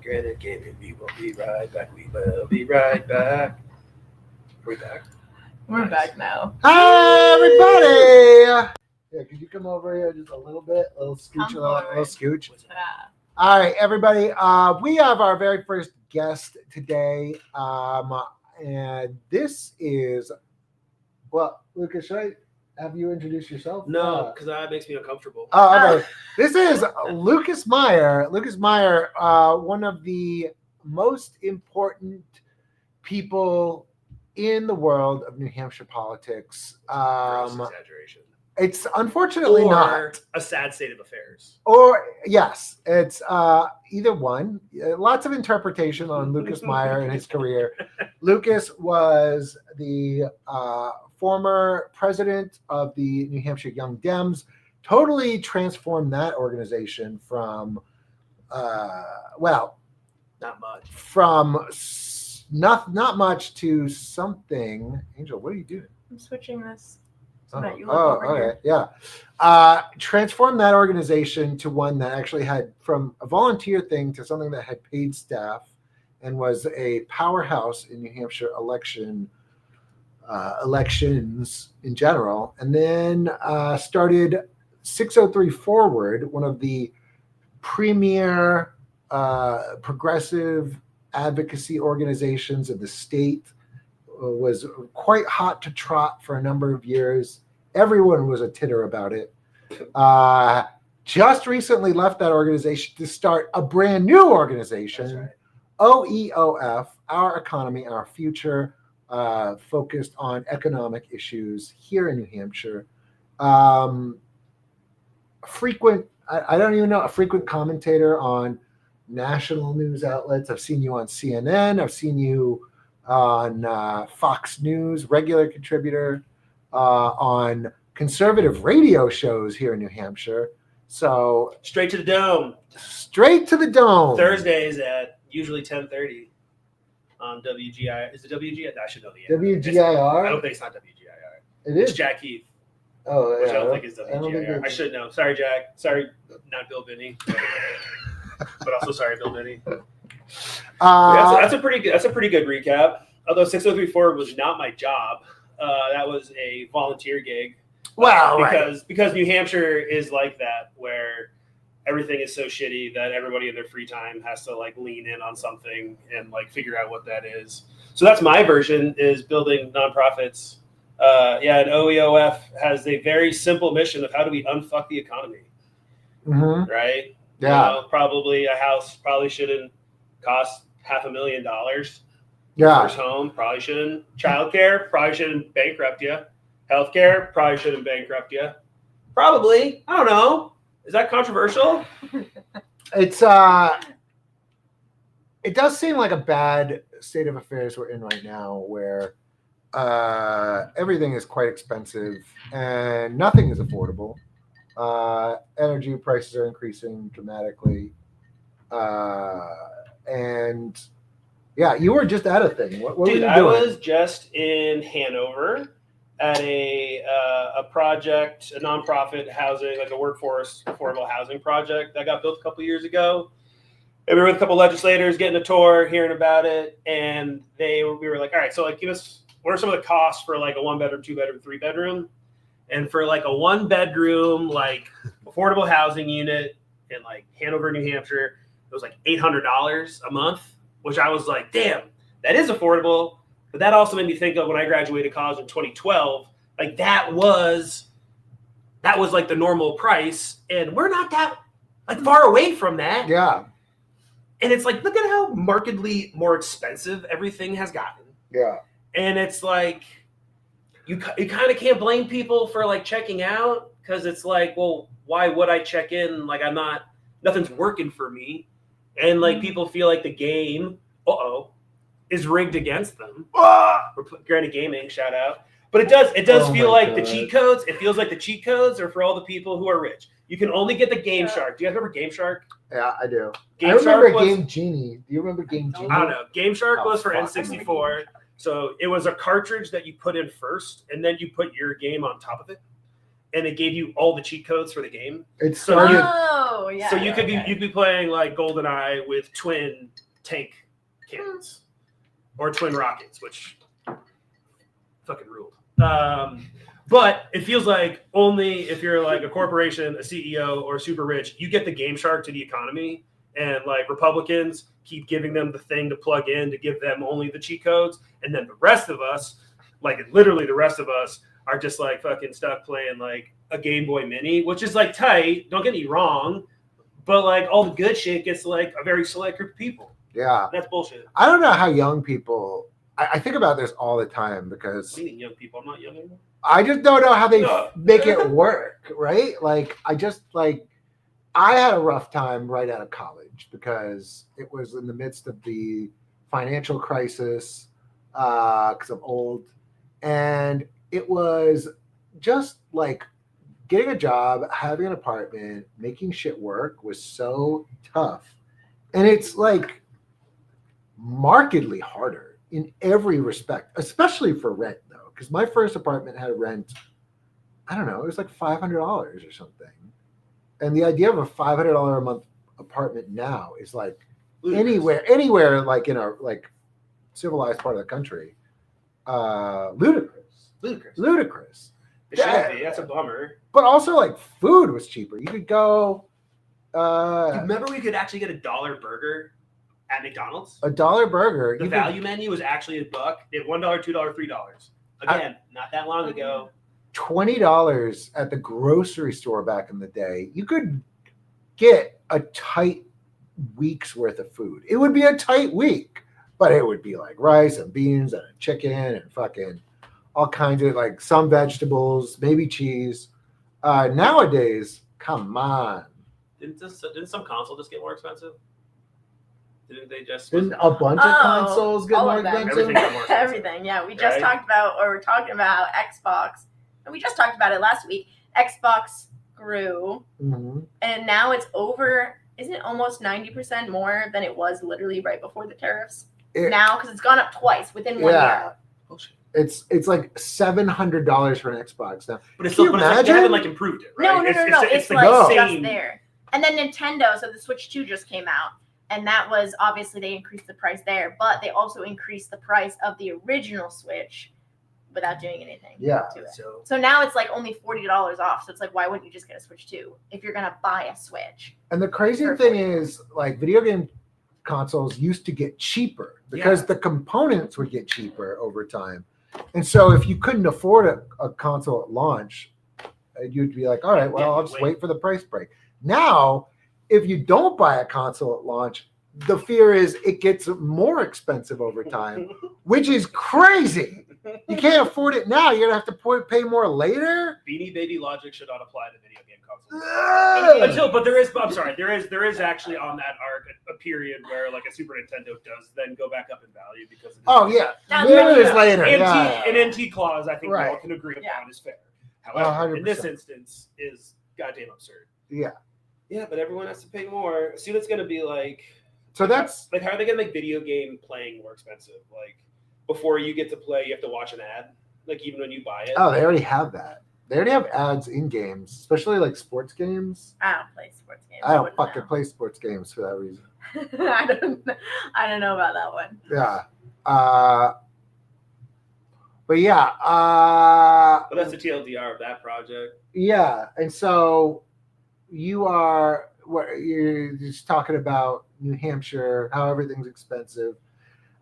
Granted Gaming, we will be right back. We will be right back. We're back. We're Nice. back now. Hi, everybody. Yeah, could you come over here just a little bit? A little scooch, Come a little forward. scooch. Yeah. All right, everybody. We have our very first guest today. And this is, well, Lucas, should I have you introduce yourself? No, because that makes me uncomfortable. Oh, okay. This is Lucas Meyer. Lucas Meyer, one of the most important people in the world of New Hampshire politics. Gross exaggeration. It's unfortunately Or not. a sad state of affairs. Or, yes, it's either one. Lots of interpretation on Lucas Meyer and his career. Lucas was the former president of the New Hampshire Young Dems, totally transformed that organization from, Not much. from not much to something. Angel, what are you doing? I'm switching this so that you look over here. Yeah. Transform that organization to one that actually had, from a volunteer thing to something that had paid staff and was a powerhouse in New Hampshire elections in general. And then started 603 Forward, one of the premier progressive advocacy organizations of the state. Was quite hot to trot for a number of years. Everyone was a titter about it. Just recently left that organization to start a brand new organization, Right. OEOF, Our Economy, Our Future, focused on economic issues here in New Hampshire. I don't even know, a frequent commentator on national news outlets. I've seen you on CNN. I've seen you on Fox News, regular contributor, on conservative radio shows here in New Hampshire. So Straight to the dome. straight to the dome. Thursdays at usually 10:30 on WGI. Is it WGI? I should know the answer. WGIR? I don't think it's not WGIR. It It's is. Jack Heath, Oh, which yeah. I don't think is I don't think WGIR. I it's- should know. Sorry, Jack. Sorry, not Bill Binney. But also sorry, Bill Binney. That's a pretty good recap. Although 603 Forward was not my job, that was a volunteer gig. Wow, because New Hampshire is like that, where everything is so shitty that everybody in their free time has to like lean in on something and like figure out what that is. So that's my version, is building nonprofits. And OEOF has a very simple mission of how do we unfuck the economy, Mm-hmm. right? Yeah. You know, probably a house probably shouldn't cost $500,000. Yeah. First home probably shouldn't. Childcare probably shouldn't bankrupt you. Healthcare probably shouldn't bankrupt you. Probably. I don't know. Is that controversial? It's it does seem like a bad state of affairs we're in right now, where everything is quite expensive and nothing is affordable. Energy prices are increasing dramatically. And yeah, you were just at a thing. What were you Dude, doing? I was just in Hanover at a project, a nonprofit housing, like a workforce affordable housing project that got built a couple years ago. And we were with a couple legislators getting a tour, hearing about it, and we were like, all right, so like, give us, what are some of the costs for like a 1-bedroom, 2-bedroom, 3-bedroom? And for like a 1-bedroom, like affordable housing unit in like Hanover, New Hampshire, it was like $800 a month, which I was like, damn, that is affordable. But that also made me think of when I graduated college in 2012, like that was like the normal price. And we're not that like far away from that. Yeah. And it's like, look at how markedly more expensive everything has gotten. Yeah. And it's like, you kind of can't blame people for like checking out, because it's like, well, why would I check in? Like nothing's working for me. And like people feel like the game, is rigged against them. We're Granted Gaming, shout out. But it does Oh feel my like God. the cheat codes. It feels like the cheat codes are for all the people who are rich. You can only get the Game Shark. Do you guys remember Game Shark? Yeah, I do. Game I remember Shark was, Game Genie. Do you remember Game Genie? I don't know. Game Shark Oh, was for fuck. N64. So it was a cartridge that you put in first, and then you put your game on top of it. and it gave you all the cheat codes for the game. It's So started. Oh, yeah. So you could okay. be playing like GoldenEye with twin tank cannons or twin rockets, which fucking ruled. But it feels like only if you're like a corporation, a CEO, or super rich, you get the Game Shark to the economy. And like Republicans keep giving them the thing to plug in to give them only the cheat codes. And then the rest of us, like literally the rest of us, are just like fucking stuck playing like a Game Boy Mini, which is like tight. Don't get me wrong. But like all the good shit gets like a very select group of people. Yeah. That's bullshit. I don't know how young people. I think about this all the time because I mean, young people. I'm not young anymore. I just don't know how they No. make it work, right? Like, I had a rough time right out of college because it was in the midst of the financial crisis because I'm old. And it was just like getting a job, having an apartment, making shit work was so tough. And it's like markedly harder in every respect, especially for rent though. Because my first apartment had a rent, I don't know, it was like $500 or something. And the idea of a $500 a month apartment now is like anywhere like in a like civilized part of the country, ludicrous. It should be. That's a bummer. But also like food was cheaper. You could go. Remember we could actually get $1 burger at McDonald's? $1 burger. The value menu was actually $1. They had $1, $2, $3. Again, not that long ago. $20 at the grocery store back in the day. You could get a tight week's worth of food. It would be a tight week, but it would be like rice and beans and a chicken and fucking all kinds of like some vegetables, maybe cheese. Nowadays, come on. Didn't some console just get more expensive? Didn't they just? Didn't a bunch of consoles get all more of them. expensive? Everything got more expensive. Everything, yeah. We just Right? talked about, or we're talking about Xbox, and we just talked about it last week. Xbox grew, Mhm. and now it's over. Isn't it almost 90% more than it was literally right before the tariffs? Now, because it's gone up twice within 1 year. Bullshit. It's like $700 for an Xbox now. But it's Can still, you but it's like, they imagine? haven't like improved it, right? No. It's the like same. just there. And then Nintendo, so the Switch 2 just came out. And that was obviously they increased the price there, but they also increased the price of the original Switch without doing anything to it. So now it's like only $40 off. So it's like, why wouldn't you just get a Switch 2 if you're gonna buy a Switch? And the crazy For thing $40. is, like, video game consoles used to get cheaper because the components would get cheaper over time. And so if you couldn't afford a console at launch, you'd be like, all right, well, I'll just wait for the price break. Now, if you don't buy a console at launch, the fear is it gets more expensive over time, which is crazy. You can't afford it now. You're going to have to pay more later. Beanie Baby logic should not apply to video game consoles. But there is actually on that arc a period where like a Super Nintendo does then go back up in value because of Years later. An NT clause I think we all can agree upon is fair. However, in this instance is goddamn absurd. Yeah, but everyone has to pay more. Soon it's going to be like... So that's... Like, how are they going to make video game playing more expensive? Like, before you get to play, you have to watch an ad? Like, even when you buy it? Oh, they already have that. They already have ads in games, especially like sports games. I don't play sports games. I don't fucking play sports games for that reason. I don't know about that one. Yeah. But yeah. But that's the TLDR of that project. Yeah. And so... you're just talking about New Hampshire, how everything's expensive.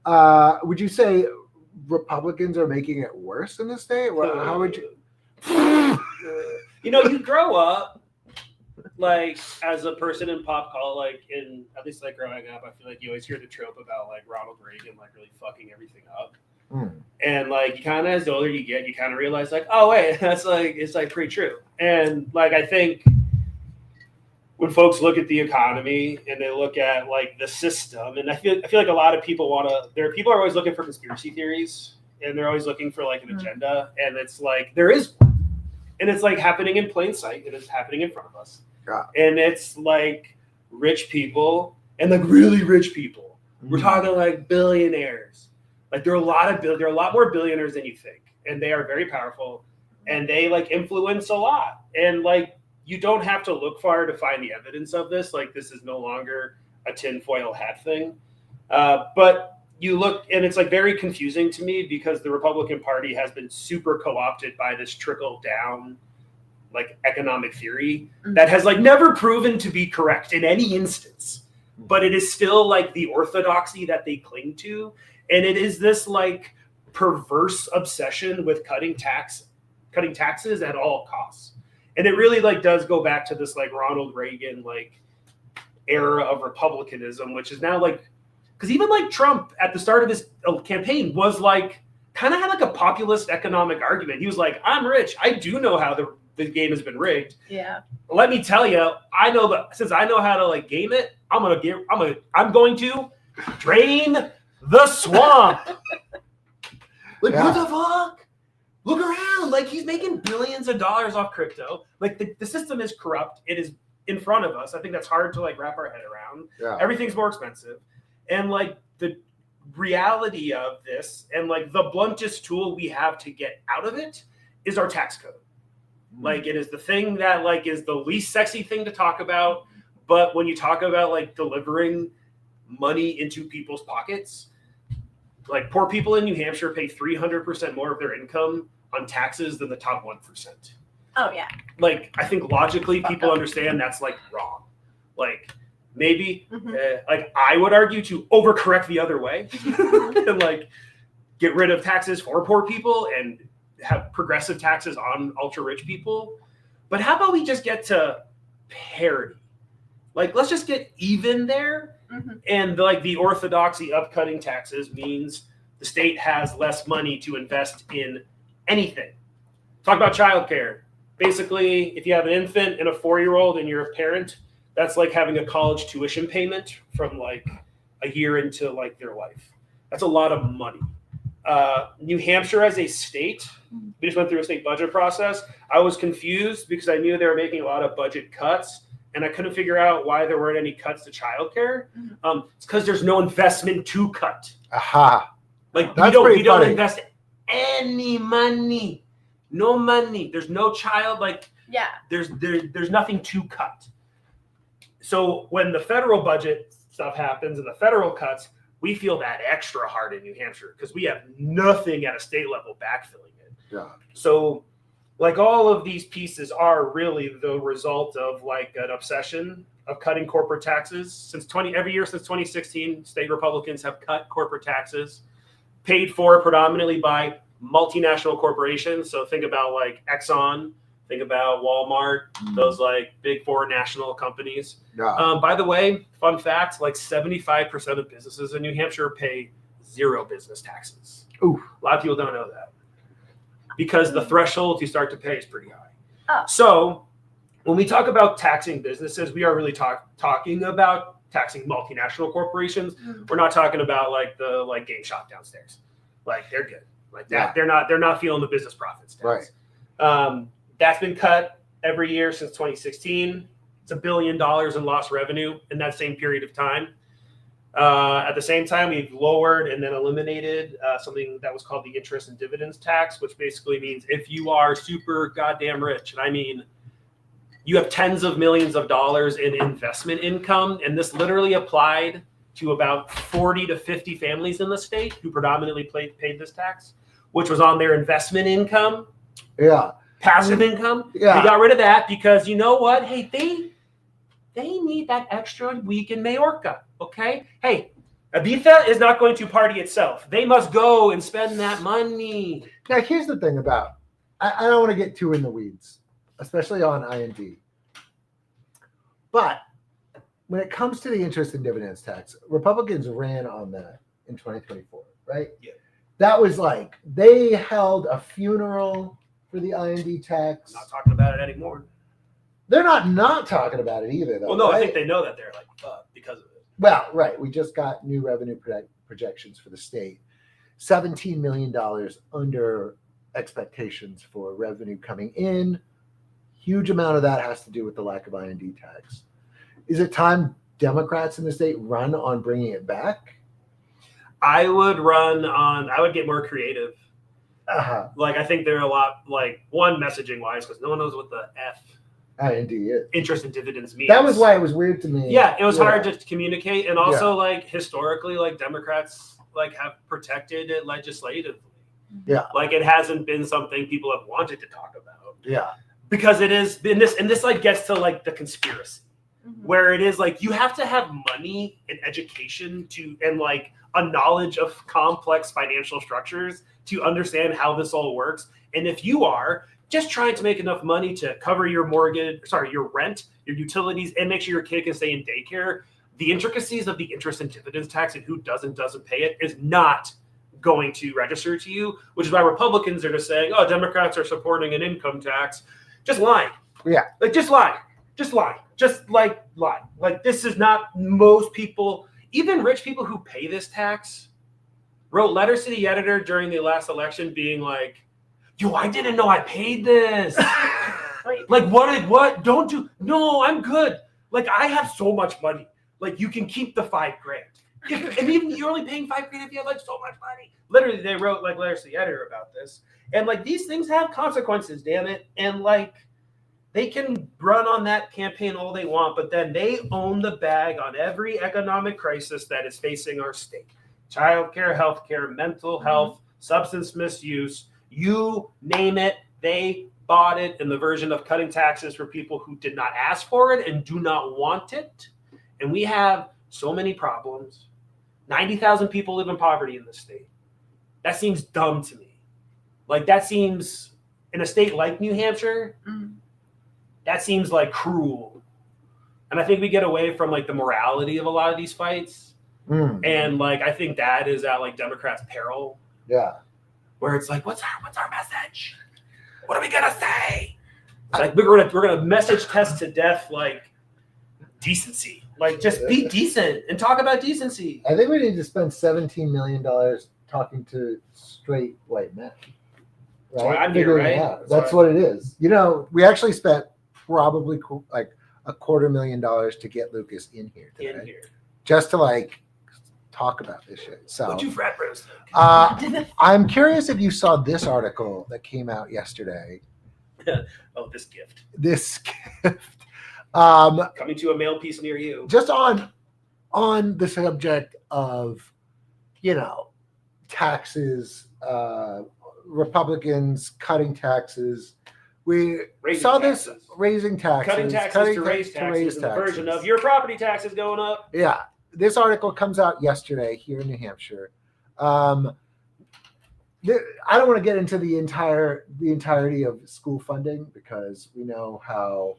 Would you say Republicans are making it worse in the state? How would you? You grow up like as a person in pop culture, like in at least like growing up, I feel like you always hear the trope about like Ronald Reagan like really fucking everything up. And like you kind of as the older you get, you kind of realize like, oh wait, that's like it's like pretty true. And like I think. When folks look at the economy and they look at like the system, and I feel like a lot of people people are always looking for conspiracy theories, and they're always looking for like an agenda, and it's like there is one, and it's like happening in plain sight, and it's happening in front of us, and it's like rich people and like really rich people. We're talking like billionaires. Like there are a lot more billionaires than you think, and they are very powerful. and they like influence a lot. And like, you don't have to look far to find the evidence of this. Like, this is no longer a tinfoil hat thing. But you look, and it's like very confusing to me because the Republican Party has been super co-opted by this trickle down like economic theory that has like never proven to be correct in any instance, but it is still like the orthodoxy that they cling to. And it is this like perverse obsession with cutting taxes at all costs. And it really like does go back to this like Ronald Reagan like era of republicanism, which is now like, because even like Trump at the start of his campaign was like kind of had like a populist economic argument. He was like, I'm rich. I do know how the game has been rigged. Yeah. Let me tell you, I know that since I know how to like game it, I'm going to drain the swamp. Like, what the fuck? Look around. Like, he's making billions of dollars off crypto. Like, the system is corrupt. It is in front of us. I think that's hard to like wrap our head around. Yeah. Everything's more expensive. And like the reality of this and like the bluntest tool we have to get out of it is our tax code. Like, it is the thing that like is the least sexy thing to talk about. But when you talk about like delivering money into people's pockets, like poor people in New Hampshire pay 300% more of their income on taxes than the top 1%. Oh yeah. Like, I think logically people understand that's like wrong. Like, maybe like I would argue to overcorrect the other way and like get rid of taxes for poor people and have progressive taxes on ultra rich people. But how about we just get to parity? Like, let's just get even there. And like the orthodoxy of cutting taxes means the state has less money to invest in anything. Talk about childcare. Basically, if you have an infant and a 4-year-old and you're a parent, that's like having a college tuition payment from like a year into like their life. That's a lot of money. New Hampshire as a state, we just went through a state budget process. I was confused because I knew they were making a lot of budget cuts, and I couldn't figure out why there weren't any cuts to childcare. It's because there's no investment to cut. Aha. Like, That's we don't funny. invest any money. No money. There's no child. Like, Yeah. there's nothing to cut. So when the federal budget stuff happens and the federal cuts, we feel that extra hard in New Hampshire because we have nothing at a state level backfilling it. Yeah. So like all of these pieces are really the result of like an obsession of cutting corporate taxes. Every year since 2016, state Republicans have cut corporate taxes, paid for predominantly by multinational corporations. So think about like Exxon, think about Walmart, those like big four national companies. Yeah. By the way, fun fact, like 75% of businesses in New Hampshire pay zero business taxes. Ooh. A lot of people don't know that because the threshold you start to pay is pretty high. Oh. So when we talk about taxing businesses, we are really talking about taxing multinational corporations. We're not talking about like the like game shop downstairs. Like, they're good. Like that, they're not feeling the business profits tax. Right. That's been cut every year since 2016. It's $1 billion in lost revenue in that same period of time. At the same time, we've lowered and then eliminated something that was called the interest and dividends tax, which basically means if you are super goddamn rich, and I mean you have tens of millions of dollars in investment income, and this literally applied to about 40 to 50 families in the state who predominantly paid this tax, which was on their investment income. Yeah. Passive income. Yeah. We got rid of that because you know what? Hey, they need that extra week in Majorca. Okay. Hey, Ibiza is not going to party itself. They must go and spend that money. Now, here's the thing about, I don't want to get too in the weeds, especially on IND. But when it comes to the interest and dividends tax, Republicans ran on that in 2024, right? Yeah. That was like, they held a funeral for the IND tax. Not talking about it anymore. They're not talking about it either, though. Well, no, right? I think they know that they're like, because of it. Well, right. We just got new revenue projections for the state. $17 million under expectations for revenue coming in. Huge amount of that has to do with the lack of IND tax. Is it time Democrats in the state run on bringing it back? I would get more creative. Like, I think they're a lot, like, one, messaging wise, because no one knows what the F interest and dividends means. That was why it was weird to me. Yeah, it was hard to communicate, and also like historically, like Democrats like have protected it legislatively. Yeah, like it hasn't been something people have wanted to talk about. Yeah, because it is been this, and this like gets to like the conspiracy, where it is like you have to have money and education to and like a knowledge of complex financial structures to understand how this all works. And if you are just trying to make enough money to cover your your rent, your utilities, and make sure your kid can stay in daycare, the intricacies of the interest and dividends tax and who doesn't pay it is not going to register to you, which is why Republicans are just saying, oh, Democrats are supporting an income tax. Just lying. Yeah. Like, just lie. Like, this is not most people, even rich people who pay this tax, wrote letters to the editor during the last election being like, yo, I didn't know I paid this. Like, what? Don't do. No, I'm good. Like, I have so much money. Like, you can keep the $5,000. And even you're only paying $5,000 if you have like so much money. Literally, they wrote like letters to the editor about this. And like, these things have consequences, damn it. And like, they can run on that campaign all they want, but then they own the bag on every economic crisis that is facing our state. Childcare, healthcare, mental health, substance misuse. You name it, they bought it in the version of cutting taxes for people who did not ask for it and do not want it. And we have so many problems. 90,000 people live in poverty in this state. That seems dumb to me. Like, that seems, in a state like New Hampshire, that seems like cruel. And I think we get away from like the morality of a lot of these fights. And like, I think that is at like Democrats' peril. Yeah. Where it's like, what's our message? What are we gonna say? Like, we're gonna message test to death like decency. Like, just be decent and talk about decency. I think we need to spend $17 million talking to straight white men. Right? So I'm here, right? That's what it is. You know, we actually spent probably like $250,000 to get Lucas in here today. Just to like talk about this shit. So what'd you frat bros think? I'm curious if you saw this article that came out yesterday. Oh, this gift. Coming to a mail piece near you. Just on the subject of, you know, taxes, Republicans cutting taxes. We saw this raising taxes. Cutting taxes to raise taxes. The version of your property taxes going up. Yeah. This article comes out yesterday here in New Hampshire. I don't want to get into the entirety of school funding because we know how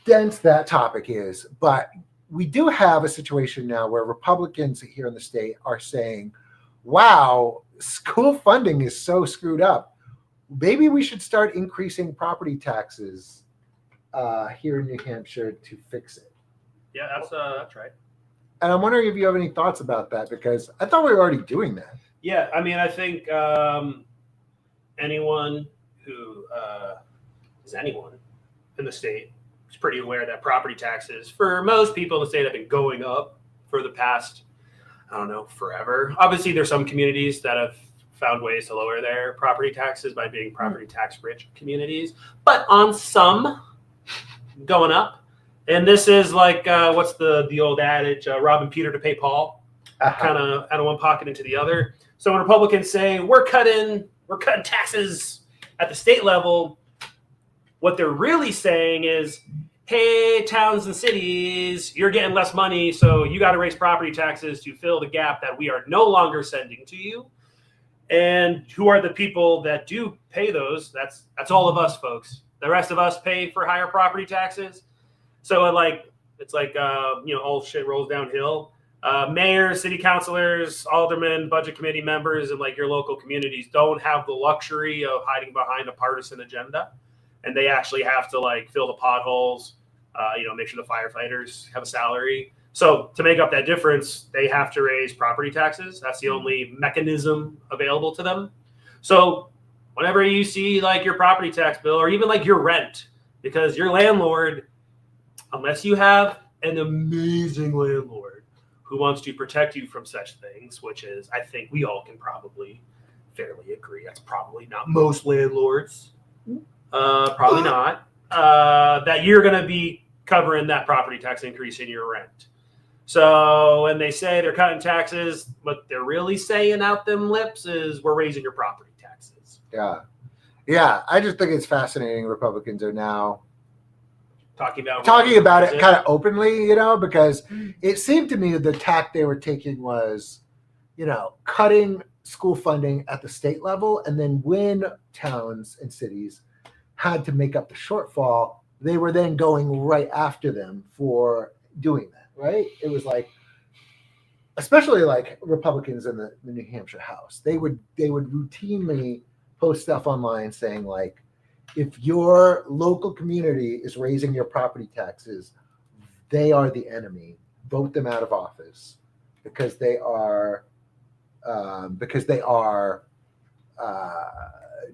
dense that topic is. But we do have a situation now where Republicans here in the state are saying, wow, school funding is so screwed up. Maybe we should start increasing property taxes here in New Hampshire to fix it. Yeah, that's right. And I'm wondering if you have any thoughts about that, because I thought we were already doing that. Yeah, I mean, I think anyone who is anyone in the state is pretty aware that property taxes for most people in the state have been going up for the past, I don't know, forever. Obviously, there's some communities that have found ways to lower their property taxes by being property tax rich communities, but on some, going up. And this is like, what's the old adage, robbing Peter to pay Paul, kind of out of one pocket into the other. So when Republicans say we're cutting taxes at the state level, what they're really saying is, hey, towns and cities, you're getting less money, so you got to raise property taxes to fill the gap that we are no longer sending to you. And who are the people that do pay those? That's all of us, folks. The rest of us pay for higher property taxes. So it's like all shit rolls downhill. Mayors, city councilors, aldermen, budget committee members, and like your local communities don't have the luxury of hiding behind a partisan agenda, and they actually have to like fill the potholes, make sure the firefighters have a salary. So to make up that difference, they have to raise property taxes. That's the only mechanism available to them. So whenever you see like your property tax bill or even like your rent, because your landlord, unless you have an amazing landlord who wants to protect you from such things, which is, I think we all can probably fairly agree. That's probably not most landlords. Probably not. That you're going to be covering that property tax increase in your rent. So when they say they're cutting taxes, what they're really saying out them lips is we're raising your property taxes. Yeah. Yeah. I just think it's fascinating. Republicans are now talking about it kind of openly, because it seemed to me that the tack they were taking was, cutting school funding at the state level. And then when towns and cities had to make up the shortfall, they were then going right after them for doing that, right? It was like, especially like Republicans in the New Hampshire House, they would routinely post stuff online saying like, if your local community is raising your property taxes, they are the enemy. Vote them out of office because they are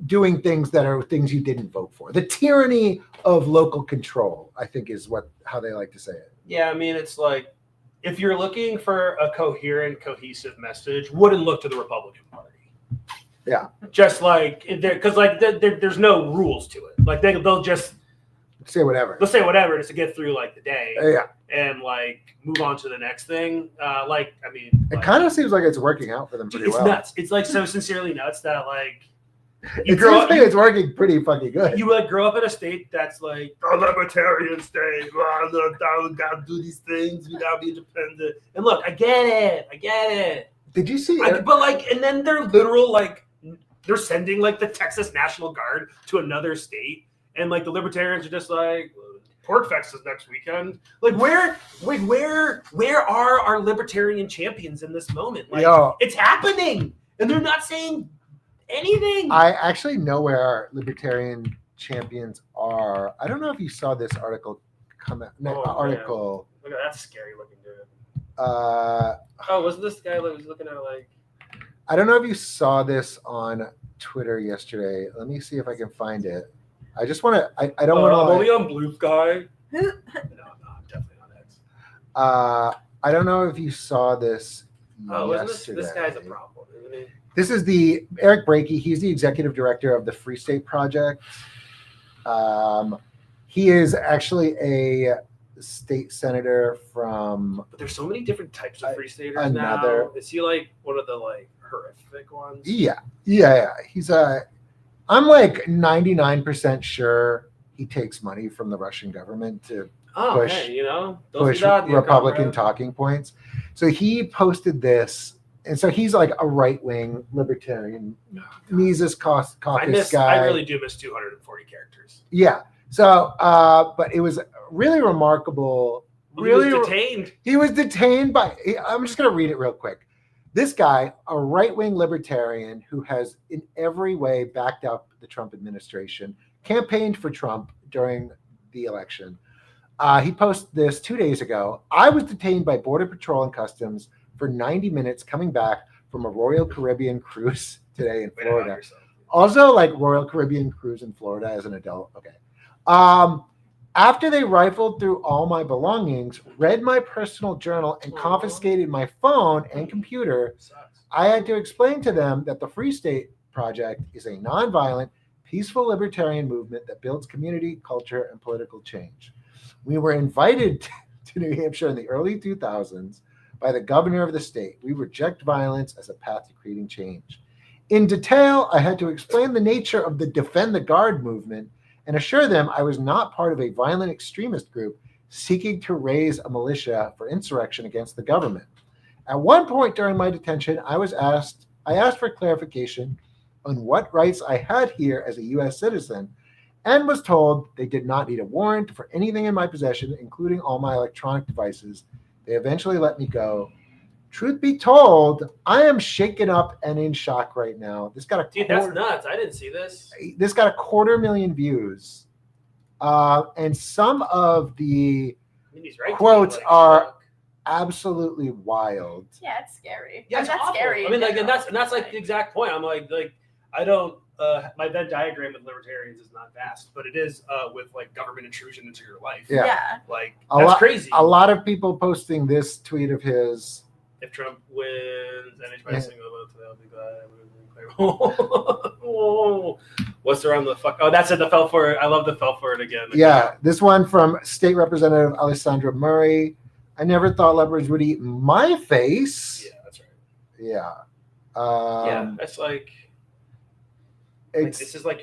doing things that are things you didn't vote for. The tyranny of local control, I think, is how they like to say it. Yeah, I mean, it's like if you're looking for a coherent, cohesive message, wouldn't look to the Republican Party. Yeah, just like because there's no rules to it. Like they'll just say whatever. They'll say whatever just to get through like the day. Yeah, and like move on to the next thing. It kind of seems like it's working out for them pretty well. It's nuts. It's like so sincerely nuts that like it's working pretty fucking good. You like grow up in a state that's like a libertarian state. We gotta do these things. We gotta be independent. And look, I get it. Did you see? And then they're literal like. They're sending like the Texas National Guard to another state, and like the libertarians are just like, Pork Fest is next weekend. Like where are our libertarian champions in this moment? Like it's happening, and they're not saying anything. I actually know where our libertarian champions are. I don't know if you saw this article come out. Article. Look at that scary looking dude. Wasn't this guy that was looking at like? I don't know if you saw this on Twitter yesterday. Let me see if I can find it. I just want to. I don't want to. I'm only on Blue Sky. No, I'm definitely on X. I don't know if you saw this yesterday. This guy's a problem, isn't he? This is the Eric Brakey. He's the executive director of the Free State Project. He is actually a state senator from. But there's so many different types of free staters now. Is he like one of the like horrific ones? Yeah. He's I'm like 99% sure he takes money from the Russian government to push Republican talking points. So he posted this, and so he's like a right-wing libertarian, Mises caucus guy. I really do miss 240 characters. Yeah. So, but it was really remarkable. He was detained. He was detained by. I'm just going to read it real quick. This guy, a right-wing libertarian who has in every way backed up the Trump administration, campaigned for Trump during the election. He posted this 2 days ago. I was detained by Border Patrol and Customs for 90 minutes coming back from a Royal Caribbean cruise today in Florida. Also, like Royal Caribbean cruise in Florida as an adult. Okay. After they rifled through all my belongings, read my personal journal, and confiscated my phone and computer, I had to explain to them that the Free State Project is a nonviolent, peaceful libertarian movement that builds community, culture, and political change. We were invited to New Hampshire in the early 2000s by the governor of the state. We reject violence as a path to creating change. In detail, I had to explain the nature of the Defend the Guard movement and assure them I was not part of a violent extremist group seeking to raise a militia for insurrection against the government. At one point during my detention, I asked for clarification on what rights I had here as a U.S. citizen and was told they did not need a warrant for anything in my possession, including all my electronic devices. They eventually let me go. Truth be told, I am shaken up and in shock right now. This got that's nuts. I didn't see this. This got 250,000 views. And some of the quotes are absolutely wild. Yeah, it's scary. Yeah, that's scary. I mean, like, and that's like the exact point. I'm like I don't. My Venn diagram with libertarians is not vast, but it is with like government intrusion into your life. Yeah. Like that's crazy. A lot of people posting this tweet of his if Trump wins and anybody single vote today, I'll be glad. Oh, what's around the fuck? Oh, that's it. The fell for it. I love the fell for it again. Yeah, this one from State Representative Alessandra Murray. I never thought leopards would eat my face. Yeah, that's right. Yeah. Yeah, that's like. It's this is like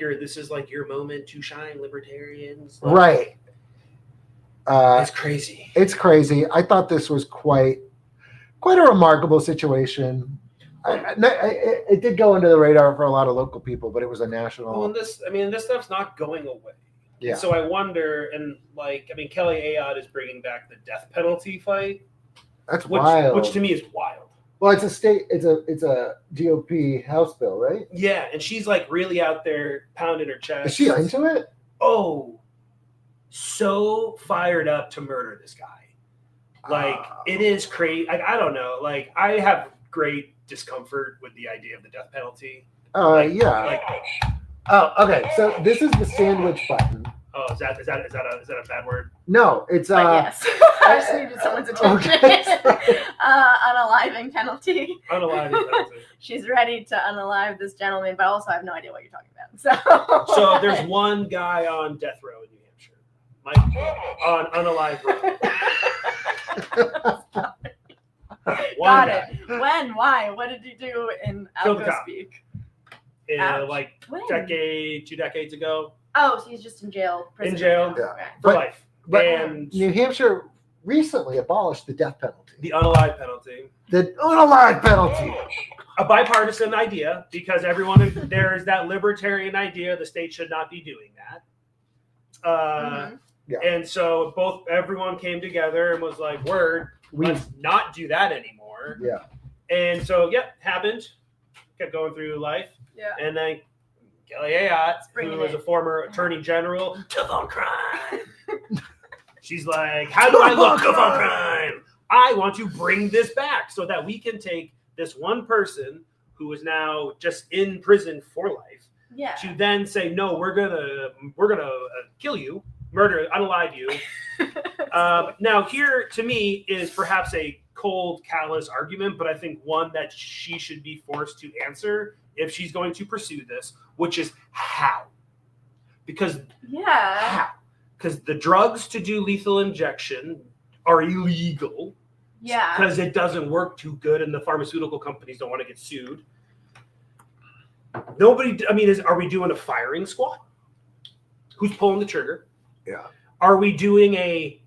your moment to shine, libertarians. Like, right. It's crazy. It's crazy. I thought this was quite a remarkable situation. It did go under the radar for a lot of local people, but it was a national. Well, this stuff's not going away. Yeah. So I wonder, and Kelly Ayotte is bringing back the death penalty fight. That's wild. Which to me is wild. Well, it's a GOP House bill, right? Yeah, and she's like really out there pounding her chest. Is she into it? Oh, so fired up to murder this guy. Like it is crazy. Like, I don't know. Like I have great discomfort with the idea of the death penalty. Yeah. Oh, okay. So this is the sandwich button. Oh, is that a bad word? No, it's yes. I just needed someone's attention. Okay. Unaliving penalty. Unaliving penalty. She's ready to unalive this gentleman, but also I have no idea what you're talking about. So there's one guy on death row in New Hampshire, Mike, on unalive row. Got it. When? Why? What did you do in Algo Speak? Like two decades ago. Oh, so he's just in jail. In jail for life. And New Hampshire recently abolished the death penalty. The unalive penalty. The unalive penalty. A bipartisan idea, because there is that libertarian idea the state should not be doing that. And so everyone came together and was like, let's not do that anymore. Yeah. And so, happened. Kept going through life. Yeah. And then Kelly Ayotte, who was a former attorney general, tough on crime. She's like, how do I look tough on crime? I want to bring this back so that we can take this one person who is now just in prison for life to then say, no, we're gonna kill you, murder, unalive you. Now here to me is perhaps a cold, callous argument, but I think one that she should be forced to answer if she's going to pursue this, which is how. Because how? Because the drugs to do lethal injection are illegal. Yeah. Because it doesn't work too good and the pharmaceutical companies don't want to get sued. Are we doing a firing squad? Who's pulling the trigger? Yeah. Are we doing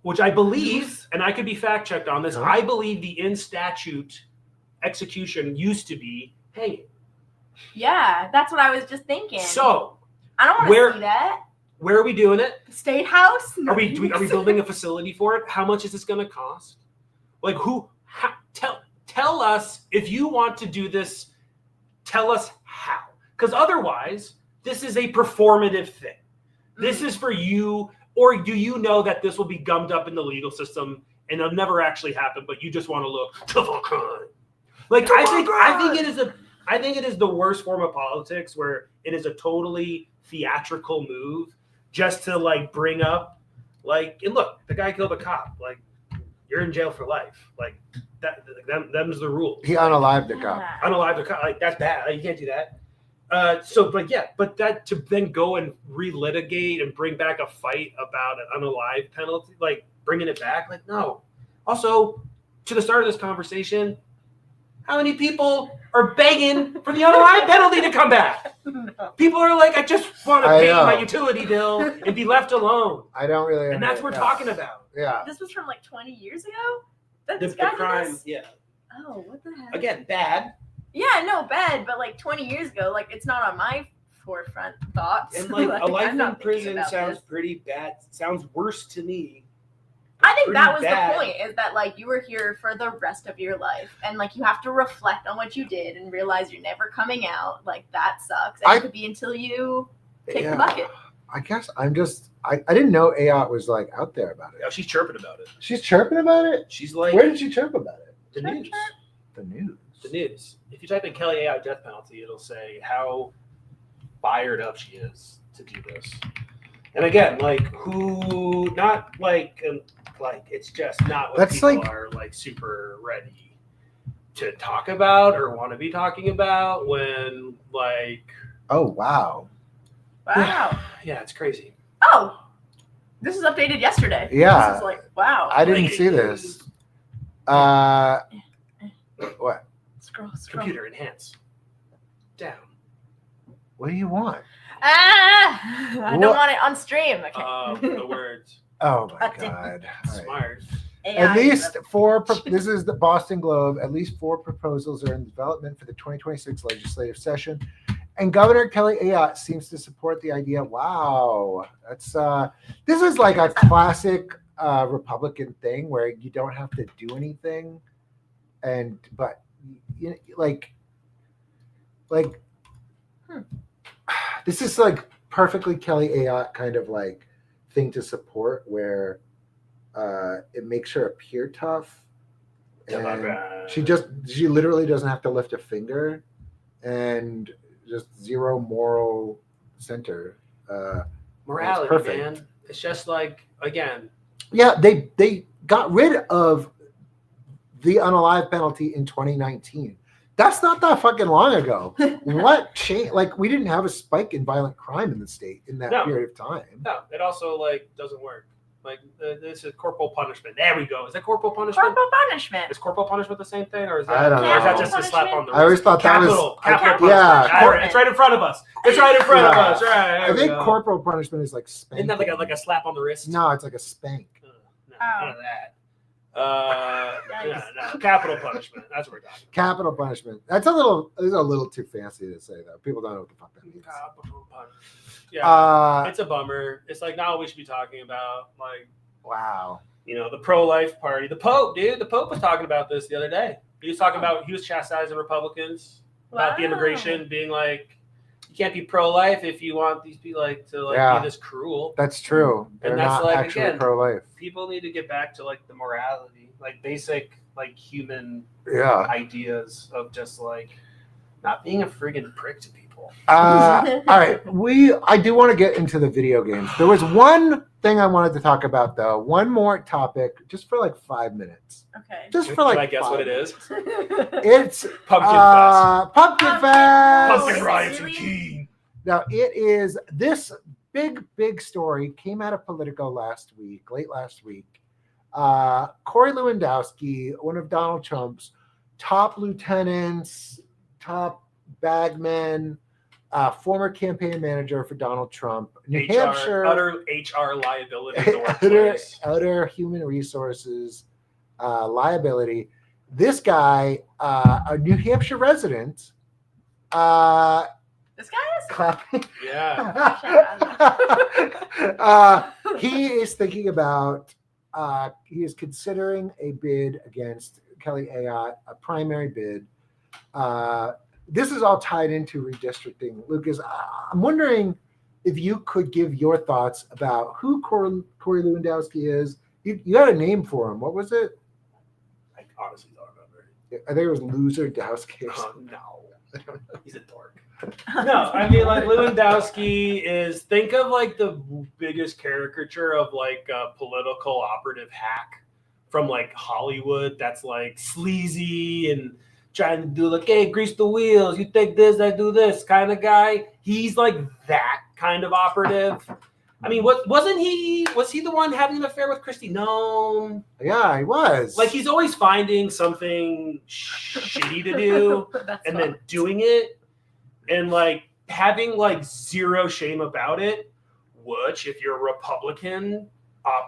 which I believe, and I could be fact checked on this, I believe the in statute execution used to be hanging. Yeah, that's what I was just thinking. So I don't want to see that. Where are we doing it? The State House? Are we building a facility for it? How much is this going to cost? Like tell us if you want to do this. Tell us how, because otherwise this is a performative thing. This is for you, or do you know that this will be gummed up in the legal system and it'll never actually happen? But you just want to look tough on crime. Like I think it is the worst form of politics where it is a totally theatrical move just to like bring up and look, the guy killed a cop. Like you're in jail for life. Like them's the rules. He unalived the cop. Unalived the cop. Like that's bad. Like, you can't do that. But that to then go and relitigate and bring back a fight about an unalive penalty, like bringing it back, like no. Also, to the start of this conversation, how many people are begging for the unalive penalty to come back? No. People are like, I just want to pay my utility bill and be left alone. I don't really. And that's what we're talking about. Yeah. This was from like 20 years ago? The crime, yeah. Oh, what the heck? Again, bad. Yeah, no, bad, but like 20 years ago, like it's not on my forefront thoughts. And like a life in prison sounds pretty bad. Sounds worse to me. I think that was the point, is that like you were here for the rest of your life and like you have to reflect on what you did and realize you're never coming out. Like that sucks. And it could be until you take the bucket. I guess I'm just I didn't know Ayotte was like out there about it. Yeah, she's chirping about it. She's chirping about it? She's like, where did she chirp about it? The news. The news. The news. If you type in Kelly Ayotte death penalty, it'll say how fired up she is to do this. And again, like who, not like like it's just not what people are like super ready to talk about or want to be talking about when like. Oh wow. Wow. Yeah, it's crazy. Oh, this is updated yesterday. Yeah. This is like wow. I didn't see this. What? Scroll. Computer enhance. Down. What do you want? I don't want it on stream. The words. Oh my god. Smart. At least this is the Boston Globe. At least 4 proposals are in development for the 2026 legislative session. And Governor Kelly Ayotte seems to support the idea. Wow. That's this is like a classic Republican thing where you don't have to do anything. But you know, like this is like perfectly Kelly Ayotte kind of like thing to support where it makes her appear tough. And she literally doesn't have to lift a finger and just zero moral center. Morality, man. It's just like, again. Yeah, they got rid of the unalive penalty in 2019. That's not that fucking long ago. What changed? Like, we didn't have a spike in violent crime in the state in that period of time. No, it also like doesn't work. Like this is corporal punishment. There we go. Is that corporal punishment? Corporal punishment. Is corporal punishment the same thing, or is that? I don't know. Or is that just a slap on the wrist? I always thought capital punishment. It's right in front of us. It's right in front of us. Right. I think corporal punishment is like spank. Isn't that like a slap on the wrist? No, it's like a spank. None of that. No, capital punishment. That's what we're talking about. Capital punishment. That's a little too fancy to say though. People don't know what the fuck that means. Capital punishment. Yeah, it's a bummer. It's like not what we should be talking about. Like, wow. You know, the pro-life party. The Pope, dude. The Pope was talking about this the other day. He was talking about, he was chastising Republicans about the immigration, being like, you can't be pro-life if you want these people like to like be this cruel. That's true. They're not like, actually again, pro-life. People need to get back to like the morality, like basic like human ideas of just like not being a friggin' prick to people. All right. I do want to get into the video games. There was one thing I wanted to talk about though. One more topic, just for like 5 minutes. Okay. Just for like. Can I guess what it is? It's Pumpkin Fest. Pumpkin Fest. Pumpkin Riots and King. Now it is this big story came out of Politico late last week. Corey Lewandowski, one of Donald Trump's top lieutenants, top bagmen, former campaign manager for Donald Trump, New Hampshire, utter HR liability in the workplace. utter human resources liability. This guy, a New Hampshire resident, this guy is clapping. Yeah. He is thinking about. He is considering a bid against Kelly Ayotte, a primary bid. This is all tied into redistricting. Lucas, I'm wondering if you could give your thoughts about who Corey Lewandowski is. You had a name for him. What was it? I honestly don't remember. I think it was Loser Dowski. No, he's a dork. No, I mean like Lewandowski is, think of like the biggest caricature of like a political operative hack from like Hollywood that's like sleazy and trying to do like, hey, grease the wheels, you take this, I do this kind of guy. He's like that kind of operative. I mean, was he the one having an affair with Kristi? No. Yeah, he was. Like he's always finding something shitty to do and then doing it. And like having like zero shame about it, which if you're a Republican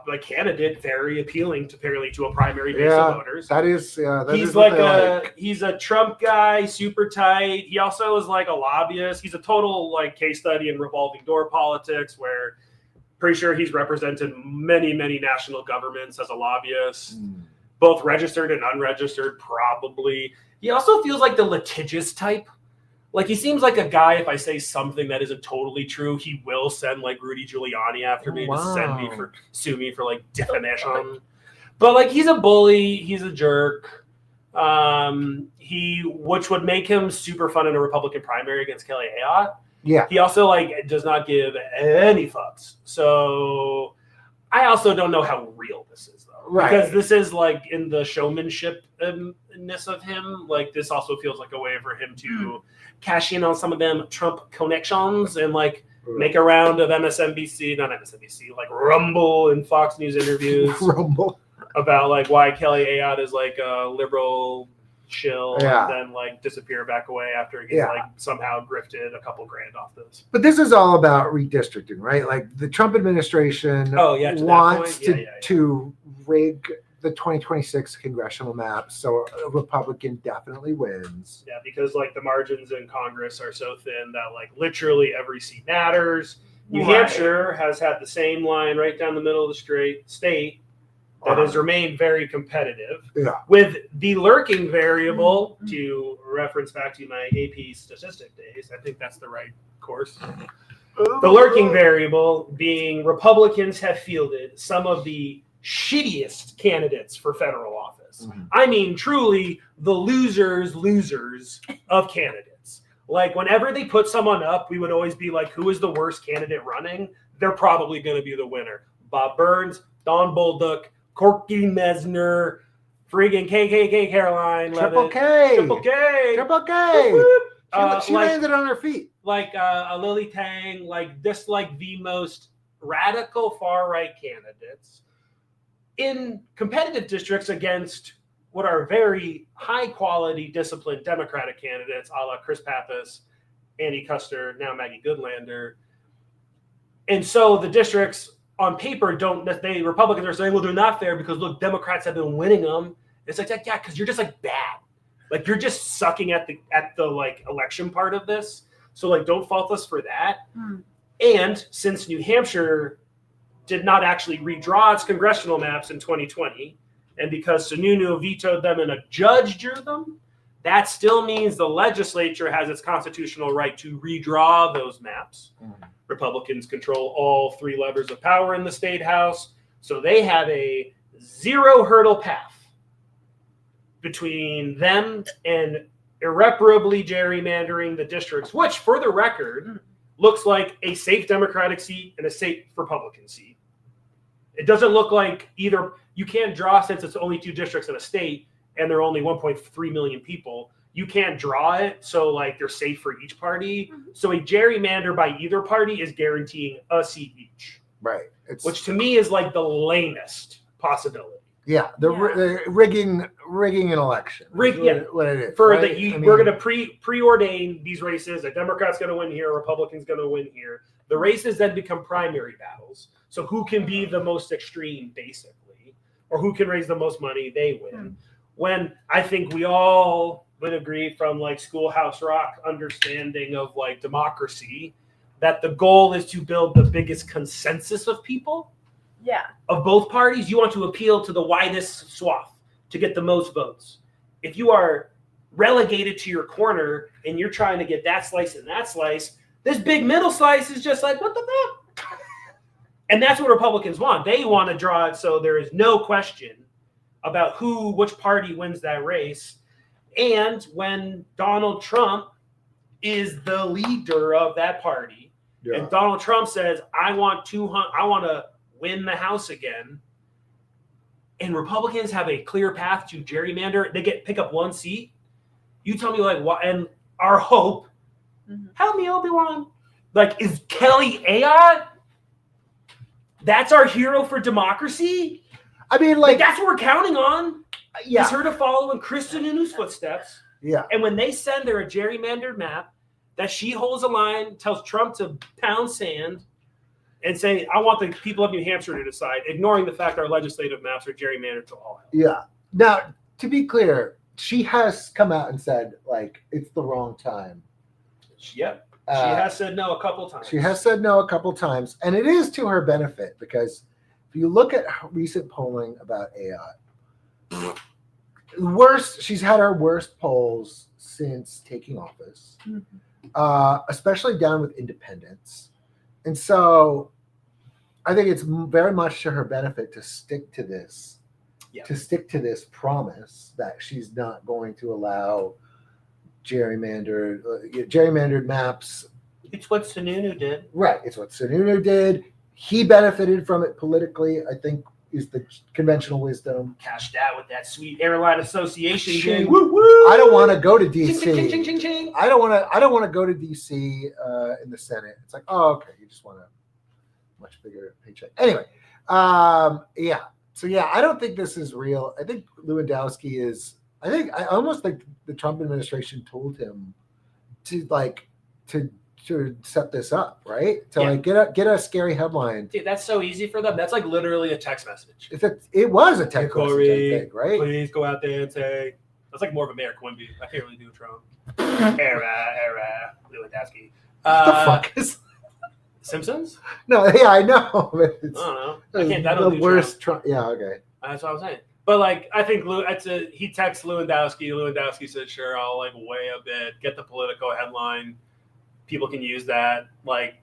like candidate, very appealing to a primary base of voters. That is, he's like he's a Trump guy, super tight. He also is like a lobbyist. He's a total like case study in revolving door politics, where pretty sure he's represented many national governments as a lobbyist, both registered and unregistered, probably. He also feels like the litigious type. Like he seems like a guy, if I say something that isn't totally true, he will send like Rudy Giuliani after me to sue me for like defamation. But like he's a bully, he's a jerk. Which would make him super fun in a Republican primary against Kelly Ayotte. Yeah. He also like does not give any fucks. So I also don't know how real this is, though. Right. Because this is like in the showmanshipness of him. Like, this also feels like a way for him to cash in on some of them Trump connections and like make a round of like Rumble and Fox News interviews. Rumble. About like why Kelly Ayotte is like a liberal shill and then like disappear back away after he gets like somehow grifted a couple grand off this. But this is all about redistricting, right? Like the Trump administration wants to rig the 2026 congressional map so a Republican definitely wins. Yeah, because like the margins in Congress are so thin that like literally every seat matters. New Hampshire has had the same line right down the middle of the state that has remained very competitive, with the lurking variable, to reference back to my AP statistic days, I think that's the right course. The lurking variable being Republicans have fielded some of the shittiest candidates for federal office. I mean, truly the losers of candidates. Like, whenever they put someone up, we would always be like, who is the worst candidate running? They're probably going to be the winner. Bob Burns, Don Bolduc, Corky Mesner, friggin' KKK Caroline Triple Leavitt. K. She landed on her feet. Like a Lily Tang, like just like the most radical far-right candidates in competitive districts against what are very high-quality, disciplined Democratic candidates, a la Chris Pappas, Andy Custer, now Maggie Goodlander. And so the districts on paper Republicans are saying, well, they're not fair because look, Democrats have been winning them. It's like, yeah, because you're just like bad. Like, you're just sucking at the like election part of this. So like, don't fault us for that. And since New Hampshire did not actually redraw its congressional maps in 2020, and because Sununu vetoed them and a judge drew them, that still means the legislature has its constitutional right to redraw those maps. Republicans control all three levers of power in the state house, so they have a zero hurdle path between them and irreparably gerrymandering the districts, which, for the record, looks like a safe Democratic seat and a safe Republican seat. It doesn't look like either. You can't draw, since it's only two districts in a state and there are only 1.3 million people. You can't draw it, so like they're safe for each party. So a gerrymander by either party is guaranteeing a seat each. Right. Which to me is like the lamest possibility. Yeah, they're rigging an election. What it is. We're going to preordain these races. A Democrat's going to win here, a Republican's going to win here. The races then become primary battles. So who can be the most extreme, basically, or who can raise the most money, they win. When I think we all would agree, from like Schoolhouse Rock understanding of like democracy, that the goal is to build the biggest consensus of people. Of both parties. You want to appeal to the widest swath to get the most votes. If you are relegated to your corner and you're trying to get that slice and that slice, this big middle slice is just like, what the fuck? And that's what Republicans want. They want to draw it so there is no question about which party wins that race. And when Donald Trump is the leader of that party, and Donald Trump says, I want to win the House again, and Republicans have a clear path to gerrymander, they pick up one seat. You tell me, like, what? And our hope, help me, Obi-Wan, like, is Kelly Ayotte? That's our hero for democracy? I mean, like that's what we're counting on. Is her to follow in Kristen Sununu's footsteps. And when they send her a gerrymandered map that she holds a line, tells Trump to pound sand, and say, I want the people of New Hampshire to decide, ignoring the fact our legislative maps are gerrymandered to all. Now, to be clear, she has come out and said, like, it's the wrong time. She has said no a couple times. And it is to her benefit, because if you look at recent polling about Ayotte, she's had her worst polls since taking office, especially down with independents. And so I think it's very much to her benefit to stick to this, promise that she's not going to allow gerrymandered maps. It's what Sununu did. Right. It's what Sununu did. he benefited from it politically, I think, is the conventional wisdom. Cashed out with that sweet airline association Ching. gig. Woo woo! I don't want to go to DC. Ching, ching, ching, ching, ching. I don't want to go to DC in the Senate. It's like, oh, okay, you just want a much bigger paycheck. Anyway, yeah. So yeah, I don't think this is real. I think Lewandowski is. I almost think the Trump administration told him to set this up, right? To like get a scary headline. Dude, that's so easy for them. That's like literally a text message. It was a text message, I think, right? Please go out there and say. That's like more of a Mayor Quimby. I can't really do Trump. Era, Lewandowski. What the fuck is Simpsons? No, yeah, I know. But I don't know. I don't the worst Trump. Yeah, okay. That's what I'm saying. But like, I think he texts Lewandowski. Lewandowski said, "Sure, I'll like weigh a bit, get the Politico headline. People can use that. Like,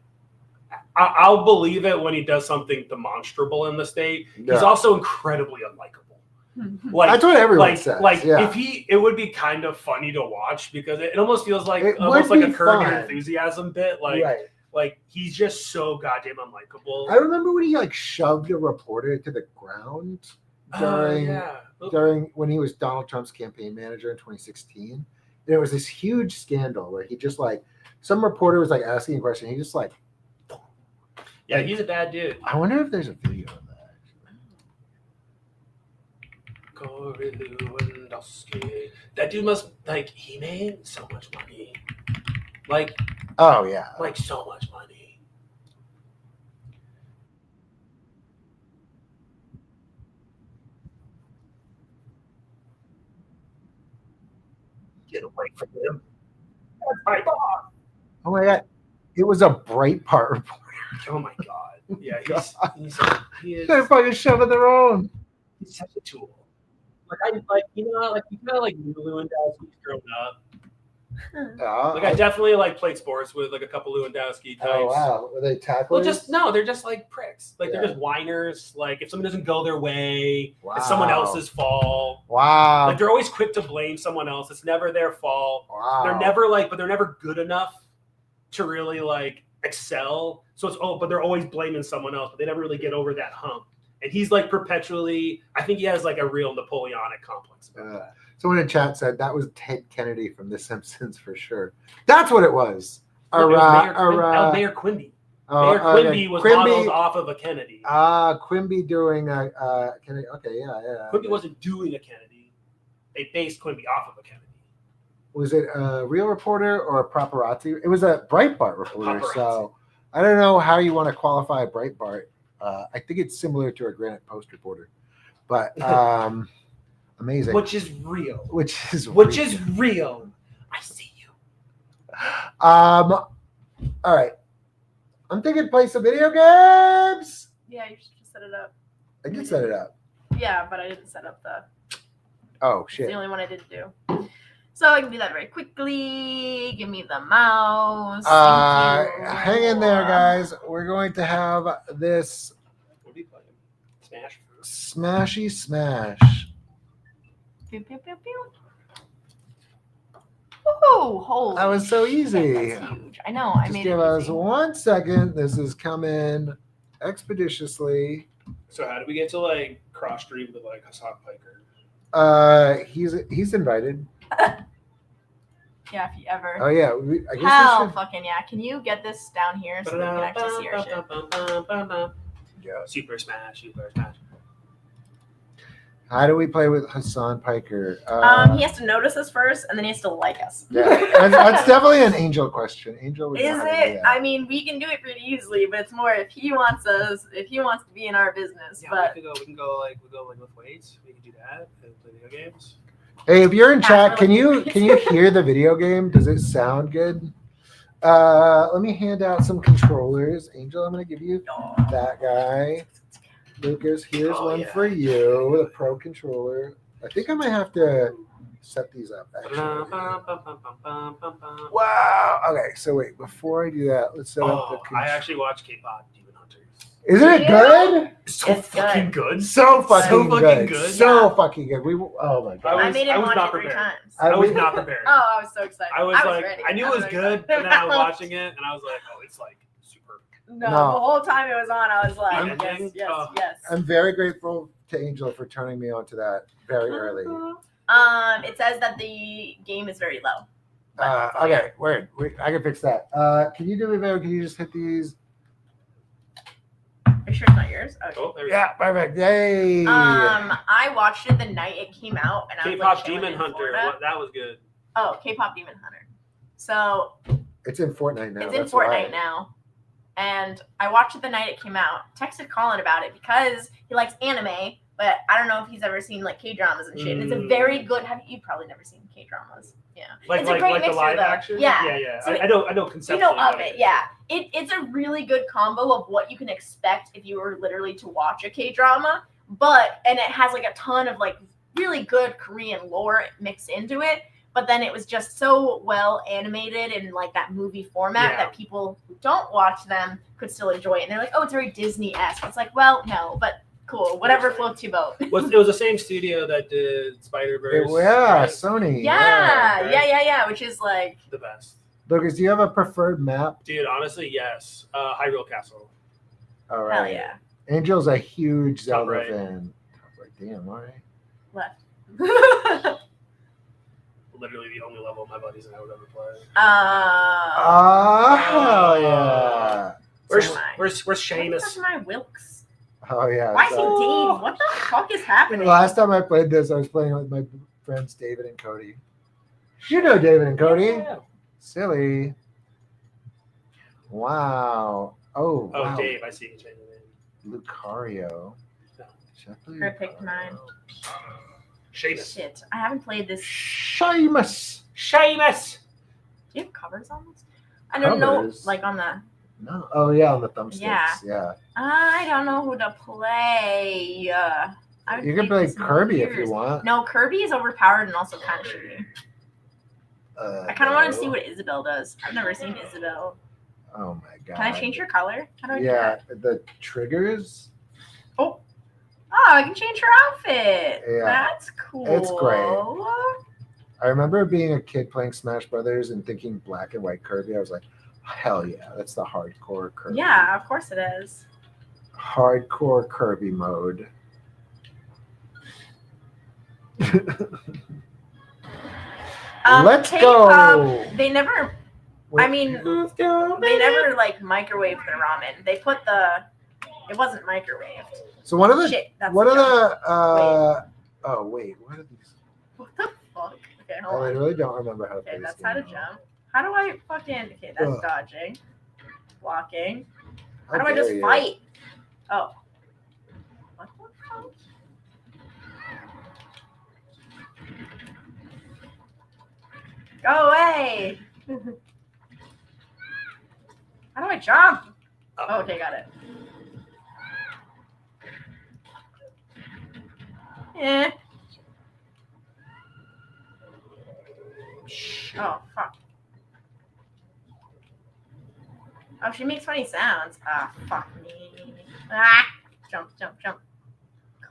I'll believe it when he does something demonstrable in the state. Yeah. He's also incredibly unlikable. Like that's what everyone says. Like yeah. it would be kind of funny to watch because it almost feels like almost like a Curb Your Enthusiasm bit. Like. Right. Like, he's just so goddamn unlikable. I remember when he, like, shoved a reporter to the ground during when he was Donald Trump's campaign manager in 2016. There was this huge scandal where he just, like, some reporter was, like, asking a question. He just, like... Yeah, he's a bad dude. I wonder if there's a video of that, actually. Corey Lewandowski. That dude must, like, he made so much money. Like... Oh, yeah. Like, so much money. Get away from him. That's my boss. Oh, my God. It was a Breitbart reporter. Oh, my God. Yeah, he is. They're fucking shoving their own. He's such a tool. Like, you know, Lewandowski's grown up. Like I definitely like played sports with like a couple Lewandowski types. Oh wow, were they tacklers? Well, they're just like pricks. Like they're just whiners. Like if something doesn't go their way, it's someone else's fault. Wow. Like they're always quick to blame someone else. It's never their fault. Wow. They're never good enough to really like excel. So but they're always blaming someone else. But they never really get over that hump. And he's like perpetually. I think he has like a real Napoleonic complex about that. Someone in chat said that was Ted Kennedy from The Simpsons for sure. That's what it was. Mayor Quimby. Mayor Quimby was modeled off of a Kennedy. Quimby doing a Kennedy. Okay, yeah. Quimby wasn't doing a Kennedy. They based Quimby off of a Kennedy. Was it a real reporter or a paparazzi? It was a Breitbart reporter. So I don't know how you want to qualify a Breitbart. I think it's similar to a Granite Post reporter, but. Amazing. Which is real. Which is real. I see you. All right. I'm thinking play some video games. Yeah, you should just set it up. I did set it up. Yeah, but I didn't set up the... Oh, shit. It's the only one I didn't do. So I can do that very quickly. Give me the mouse. Hang in there, guys. We're going to have this... What are you playing? Smash? Smashy Smash. Pew, pew, pew, pew. Woohoo! Holy that was so easy. That's huge. I know. I made it. Give us 1 second. This is coming expeditiously. So how do we get to like cross stream with like Hassan Piker? He's invited. Yeah, if you ever. Oh yeah. I guess hell, fucking yeah. Can you get this down here so we can actually see our shit? Yeah. Super Smash. How do we play with Hassan Piker? He has to notice us first, and then he has to like us. Yeah, that's definitely an Angel question. Angel, is it? I mean, we can do it pretty easily, but it's more if he wants us, if he wants to be in our business. Yeah, but we can go like lift weights. We can do that and play video games. Hey, if you're in chat, can you hear the video game? Does it sound good? Let me hand out some controllers. Angel, I'm going to give you that guy. Lucas, here's one for you, the Pro controller. I think I might have to set these up, actually. Wow. Okay, so wait, before I do that, let's set up the controller. I actually watched K-pop Demon Hunters. Isn't it good? It's fucking good. So fucking good. So fucking good. Oh my God. I made him watch it 3 times. I was not prepared. Oh, I was so excited. I was like, ready. I knew it was good, but then I was watching it, and I was like, oh, it's like super. No, No. the whole time it was on, I was like, I'm- yes. I'm very grateful to Angel for turning me on to that very early. It says that the game is very low. Okay, wait, I can fix that. Can you do me a favor? Can you just hit these? Are you sure it's not yours? Okay. Oh, there we Yeah, perfect. Yay! I watched it the night it came out, and I was K-pop like, chilling Demon in Hunter. Florida. What, that was good. Oh, K-pop Demon Hunter. So It's in Fortnite now. it's in that's Fortnite why. now, and I watched it the night it came out. Texted Colin about it because he likes anime, but I don't know if he's ever seen like K-dramas and shit. And it's a very good. You've probably never seen K-dramas. Yeah, it's a great the mixture, live though. action. Yeah. Yeah. So I know conceptually. You know of it, yeah. It's a really good combo of what you can expect if you were literally to watch a K-drama, and it has like a ton of like really good Korean lore mixed into it. But then it was just so well animated in like that movie format that people who don't watch them could still enjoy it. And they're like, oh, it's very Disney-esque. It's like, well, no, but cool. Whatever floats your boat. It was the same studio that did Spider-Verse. Yeah, right? Sony. Yeah, which is like the best. Lucas, do you have a preferred map? Dude, honestly, yes. Hyrule Castle. All right. hell yeah. Angel's a huge Zelda right. fan. Top right. Damn, all right. Left. Literally the only level my buddies and I would ever play. Hell yeah. Where's What's Seamus? my Wilkes? Oh, yeah. Why is he so- Dave? What the fuck is happening? Last time I played this, I was playing with my friends David and Cody. You know David and Cody. Yeah. Silly. Wow. Oh, wow. Dave, I see you changing the name. Lucario. I picked mine. Seamus. Shit, I haven't played this. Seamus. Seamus! Do you have covers on this? I don't know, Covers? like on the. No. Oh, yeah, on the thumbsticks. Yeah. I don't know who to play. You can play Kirby if you want. No, Kirby is overpowered and also kind of shitty. I kind of want to see what Isabelle does. I've never seen Isabelle. Oh my god. Can I change her color? How do I do Yeah, that? the triggers. Oh, I can change her outfit. Yeah. That's cool. It's great. I remember being a kid playing Smash Brothers and thinking black and white Kirby. I was like, hell yeah, that's the hardcore Kirby. Yeah, of course it is. Hardcore Kirby mode. Let's go. They never. I mean, they never like microwaved the ramen. They put it wasn't microwaved. So one of the Shit, that's one of dumb. the oh wait, what are these? What the fuck? Okay, I hold on. really don't remember how to play Okay, this that's how to game. jump. How do I fucking? Okay, that's Ugh. dodging, blocking. How How do I just dare you. fight? Oh. What the fuck? Go away! How do I jump? Oh, okay, got it. Eh. Oh, fuck. Oh, she makes funny sounds. Ah, fuck me. Ah! Jump.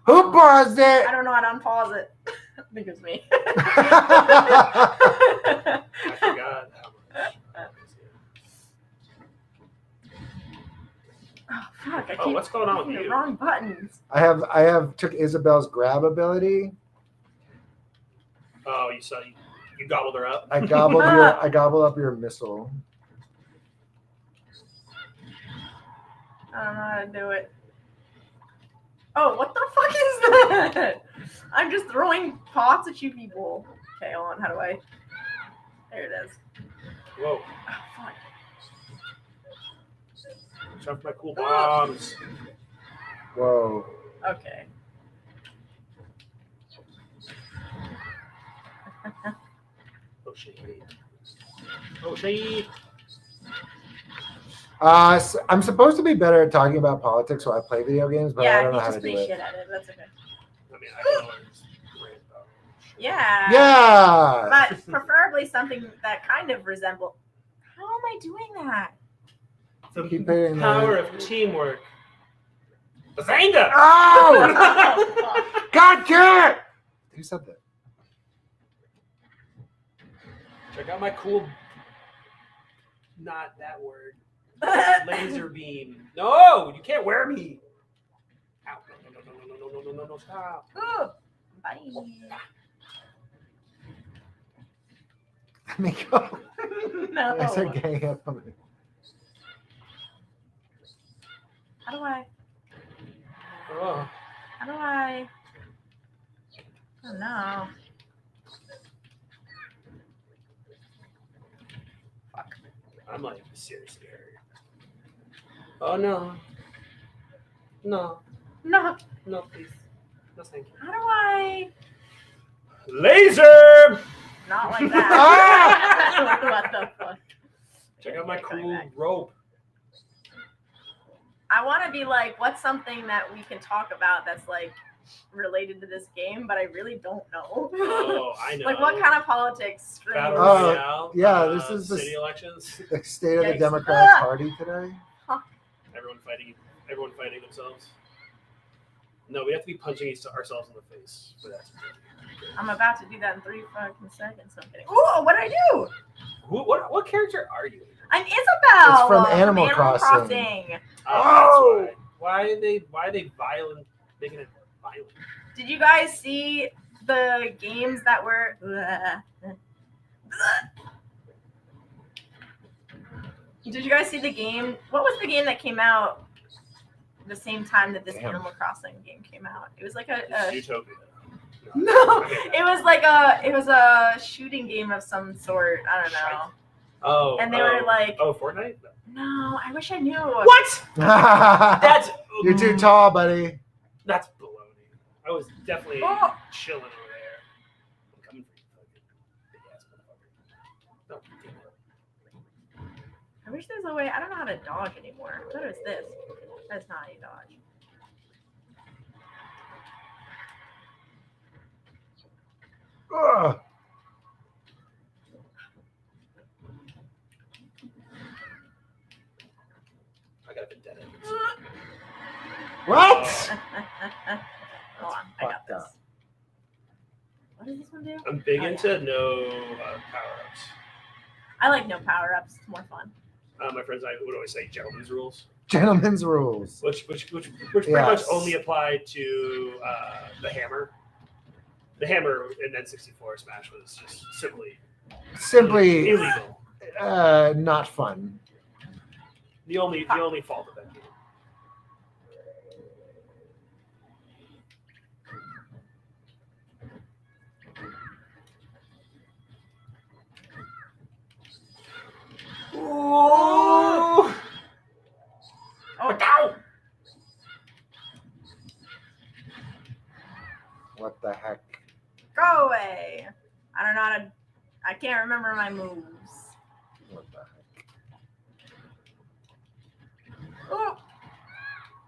Who paused it? I don't know how to unpause it. I think it's me. I forgot how much. Oh, fuck. I Oh, keep what's going on with hitting the you? wrong buttons. I have took Isabel's grab ability. Oh, you saw you gobbled her up. I gobbled up your missile. I don't know how to do it. Oh, what the fuck is that? I'm just throwing pots at you people. Okay, hold on. How do I? There it is. Whoa. Oh, fuck. Jump my cool bombs. Whoa. Okay. Oh, shit. Oh, shit. So I'm supposed to be better at talking about politics while I play video games, but I Yeah, don't know he's how just to do pretty it. shit at it. That's okay. I mean, I can always rant about it. Yeah. Yeah. But preferably something that kind of resembles. How am I doing that? The Keep hitting power that. of teamwork. Bazanga! Oh! God damn it! Who said that? Check out my cool. Not that word. Laser beam. No, you can't wear me. Ow. No, stop. Ooh, bye. Let me go. No. It's okay. How do I? Oh. How do I? Oh no. Fuck. I'm like seriously hurt. Oh no. No, No. please. No, thank you. How do I? Laser! Not like that. What the fuck? Check out my Okay, going cool back. rope. I want to be like, what's something that we can talk about that's like related to this game, but I really don't know. Oh, I know. Like what kind of politics screams? Battle Royale. Yeah, this is the city elections. The state of the Yikes. Democratic Party today. Everyone fighting themselves. No, we have to be punching ourselves in the face for that. I'm about to do that in 3 fucking seconds. So I'm kidding. Ooh, what did I do? What character are you? I'm Isabel. It's from Animal Crossing. Oh, that's why. Why are they violent? Making it violent. Did you guys see the games that were? Did you guys see the game? What was the game that came out the same time that this Animal Crossing game came out? It was like a Utopia. No, it was a shooting game of some sort. I don't know. Oh, and they were like, Fortnite? No, I wish I knew. What? That's You're too tall, buddy. That's baloney. I was definitely chilling over there. I'm coming for you, big ass motherfucker. No, I wish there's a way. I don't know how to dodge anymore. What is this? That's not a dodge. Ugh. I got a vendetta. What? Hold on, I got this. What does this one do? I'm big into no power-ups. I like no power-ups. It's more fun. My friends and I would always say gentlemen's rules. Gentlemen's rules. Which pretty much only apply to the hammer. The hammer in N64 Smash was just simply illegal. Not fun. The only fault of that game. Oh! Ow! What the heck? Go away. I don't know how to. I can't remember my moves. What the heck? Oh,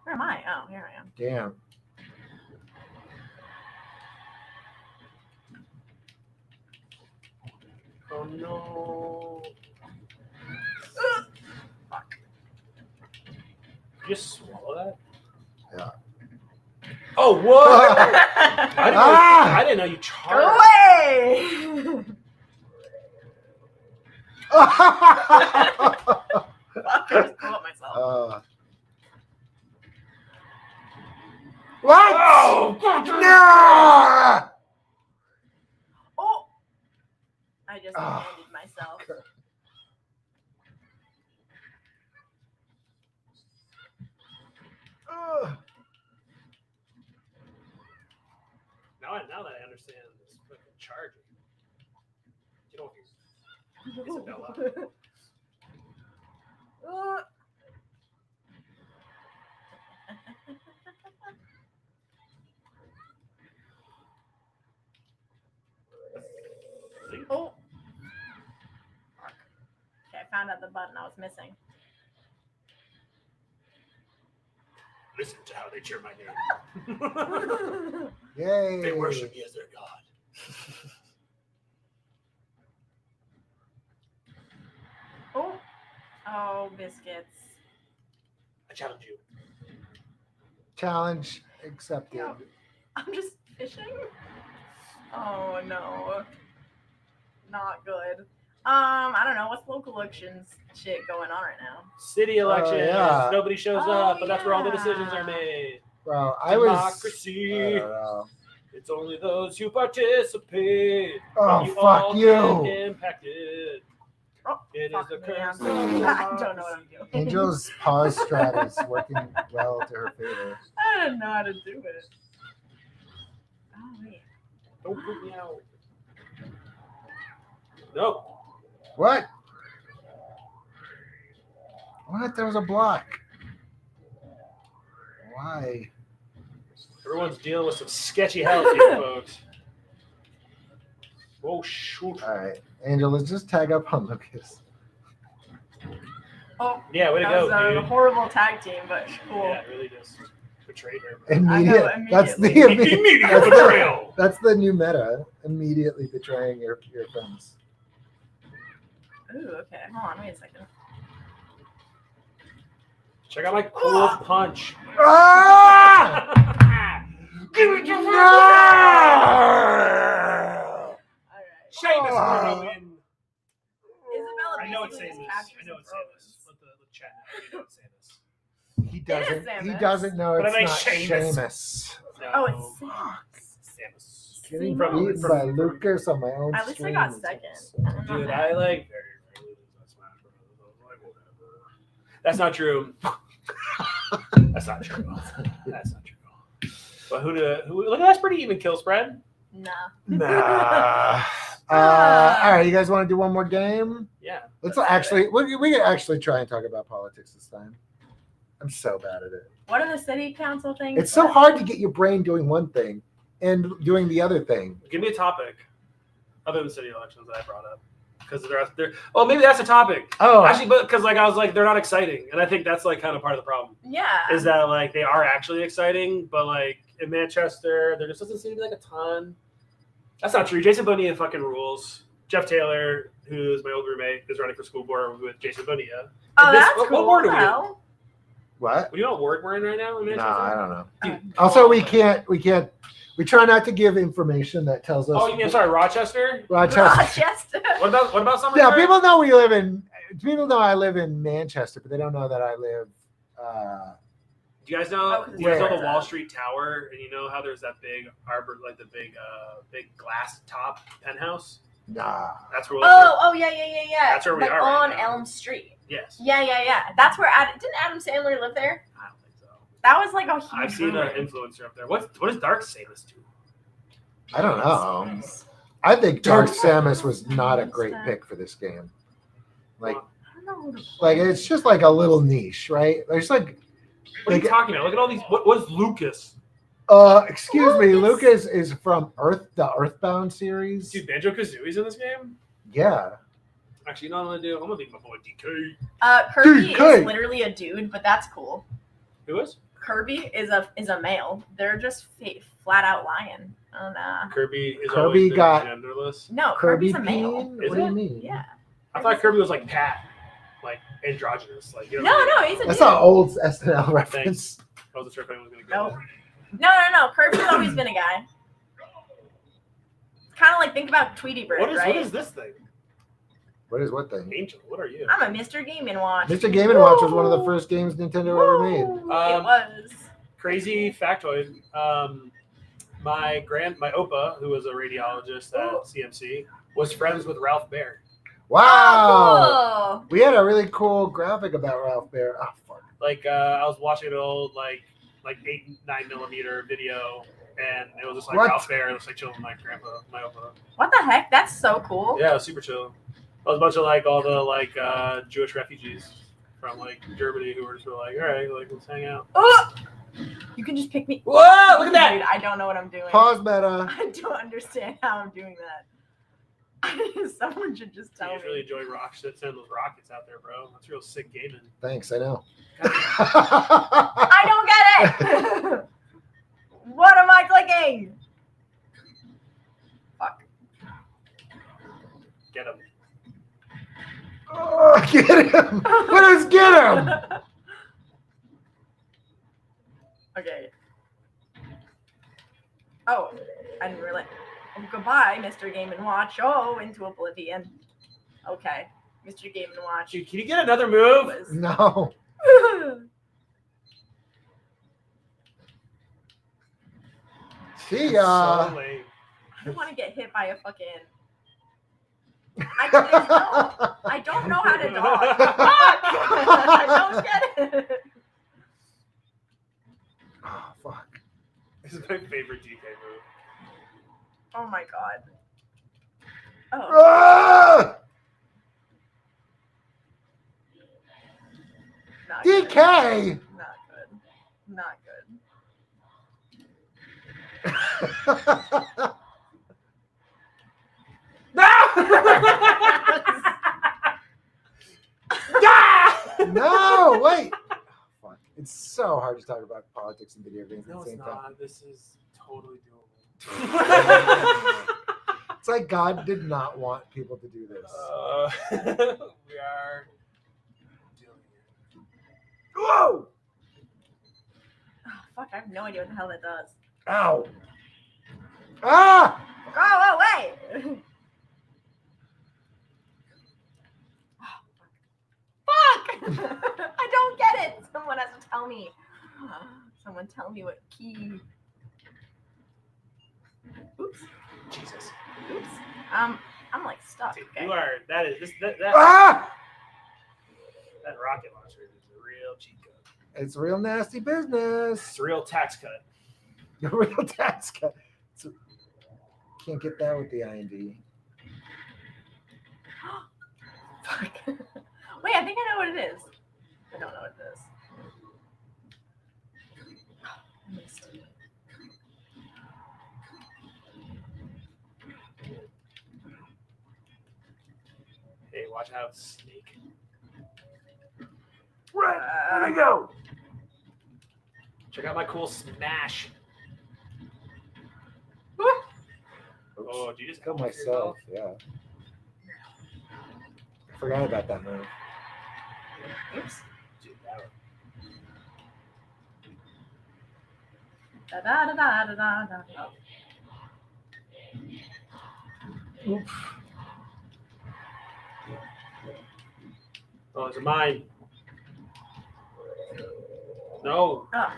where am I? Oh, here I am. Damn. Oh no. Fuck. Did you just swallow that? Yeah. Oh, what? I didn't know you Go charged. away. Fuck, I just blew up myself. What? Oh, No! Oh, I just landed myself. Now that I understand this fucking charging. You don't Isabella. Oh. Okay, I found out the button I was missing. Listen to how they cheer my name. Yay. They worship me as their god. Oh, biscuits. I challenge you. Challenge accepted. Yep. I'm just fishing. Oh no. Not good. I don't know. What's local elections shit going on right now? City elections. Yeah. Nobody shows Oh, up, but that's where all the yeah. decisions are made. Well, Democracy. I don't know. It's only those who participate. Oh, You fuck all you. get impacted. Oh, It is fuck the me, curse. I don't know what I'm doing. Angel's pause strat is working well to her favor. I don't know how to do it. Oh wait. Don't put me out. No. What? What? There was a block. Why? Everyone's dealing with some sketchy health here, folks. Oh, shoot. All right, Angel, let's just tag up on Lucas. Oh, Yeah, way to that go, was a dude. horrible tag team, but cool. Yeah, really just betrayed her. That's the Immediate betrayal. That's the new meta. Immediately betraying your friends. Ooh, okay. Hold on, wait a second. Check out my cool punch. Ah! Give it to me! No! Alright. Sheamus Oh. Roman. Isabella I know it's basically just Samus. captures I know it's Roman. Samus. Let the chat know. I know it's Samus. He Samus. doesn't know But it's I like not Sheamus. Seamus. No. Oh, it's Samus. Samus. Getting Seamus. beaten by Lucas on my own At least I stream got is second. awesome. Dude, I like very rarely lose my Smash Bros. Like, whatever. That's not true. That's not true. That's not true. But who look at that's pretty even kill spread. Nah. Nah. All right, you guys want to do one more game? Yeah. Let's actually we can actually try and talk about politics this time. I'm so bad at it. What are the city council things? It's so hard to get your brain doing one thing and doing the other thing. Give me a topic other than city elections that I brought up. Because they're oh, maybe that's a topic. Oh, Actually, but because like I was like they're not exciting. And I think that's like kind of part of the problem. Yeah. Is that like they are actually exciting, but like in Manchester, there just doesn't seem to be like a ton. That's not true. Jason Bonilla fucking rules. Jeff Taylor, who is my old roommate, is running for school board with Jason Bonilla. Oh, This- that's what cool. ward are we in? Hell. what? Do you know what ward we're in right now in No, Manchester? I don't know. Dude, Also, we can't. We try not to give information that tells us. Oh, you mean sorry, Rochester? Rochester. Rochester. What about something? Yeah, people know we live in. People know I live in Manchester, but they don't know that I live. Do you guys know? Oh, Do you guys know where? the Wall Street Tower? And you know how there's that big arbor, like the big glass top penthouse? Nah. That's where. Oh, yeah. That's where we like are right on now. Elm Street. Yes. Yeah. That's where didn't Adam Sandler live there? I don't think so. That was like a huge. I've seen an rumor. influencer up there. What does Dark say this to? I don't know. I think Dark Samus was not a great pick for this game. Like, I don't know who to like it's just like a little niche, right? There's like, What are you talking about? Look at all these. What is Lucas? excuse me, Lucas is from the Earthbound series. Dude, Banjo Kazooie's in this game. Yeah. Actually, you know what I'm gonna do? I'm gonna be my boy DK. Kirby DK. is literally a dude, but that's cool. Who is? Kirby is a male. They're just flat out lying. And Kirby is Kirby always been got- genderless. no, Kirby Kirby's a male. Peen? Is What do you it? mean? Yeah. I thought Kirby was like Pat, like androgynous. Like you know. No, he's a That's dude. an old SNL reference. I wasn't sure if anyone was gonna go. No. No. Kirby's always been a guy. Kind of like think about Tweety Bird, What right? is this thing? What is what thing? Angel, what are you? I'm a Mr. Game & Watch. Mr. Game & Watch was one of the first games Nintendo ever made. Woo, it was. Crazy factoid. My Opa, who was a radiologist at CMC, was friends with Ralph Baer. Wow. Oh, We had a really cool graphic about Ralph Baer. Oh, fuck. Like I was watching an old like 8-9mm video, and it was just like What? Ralph Baer, and it was like chilling with my grandpa, my Opa. cool. What the heck? That's so cool. Yeah, it was super chill. It was a bunch of like all the Jewish refugees from like Germany who were just like, all right, like let's hang out. Oh! You can just pick me. Whoa! Look at that. Dude, I don't know what I'm doing. Pause meta. I don't understand how I'm doing that. Someone should just tell You me. really enjoy sending those rockets out there, bro. That's real sick gaming. Thanks, I know. I don't get it. What am I clicking? Fuck. Get him. Oh, get him! Let us get him! Okay. Oh, I didn't realize. Oh, goodbye, Mr. Game & Watch. Oh, into oblivion. Okay, Mr. Game & Watch. Dude, can you get another move? No. See ya. So late. I don't want to get hit by a fucking. I don't know how to dodge. I don't get it. Oh, fuck. This is my favorite DK move. Oh my god. Oh. Ah! Not DK! Good. Not good. Not good. No, wait. Fuck. It's so hard to talk about politics and video games at the same time. This is totally doable. It's like God did not want people to do this. We are doing it. Whoa! Oh, fuck, I have no idea what the hell that does. Ow! Ah! Go away! Fuck! I don't get it. Someone has to tell me. Someone tell me what key. Oops. Jesus. Oops. I'm like stuck. Dude, Okay. you are. That is that. Ah! That rocket launcher is a real cheat code. It's real nasty business. It's a real tax cut. A real tax cut. Can't get that with the IND. Fuck. Wait, I think I know what it is. I don't know what it is. I missed it. Hey, watch out, snake. Right, where'd I go? Check out my cool smash. Oops. Oh, did you just Kill go myself, yeah. I forgot about that move. Oops. Dude, that Da da da da da da da. Oops. Oh, it's mine. No. Oh.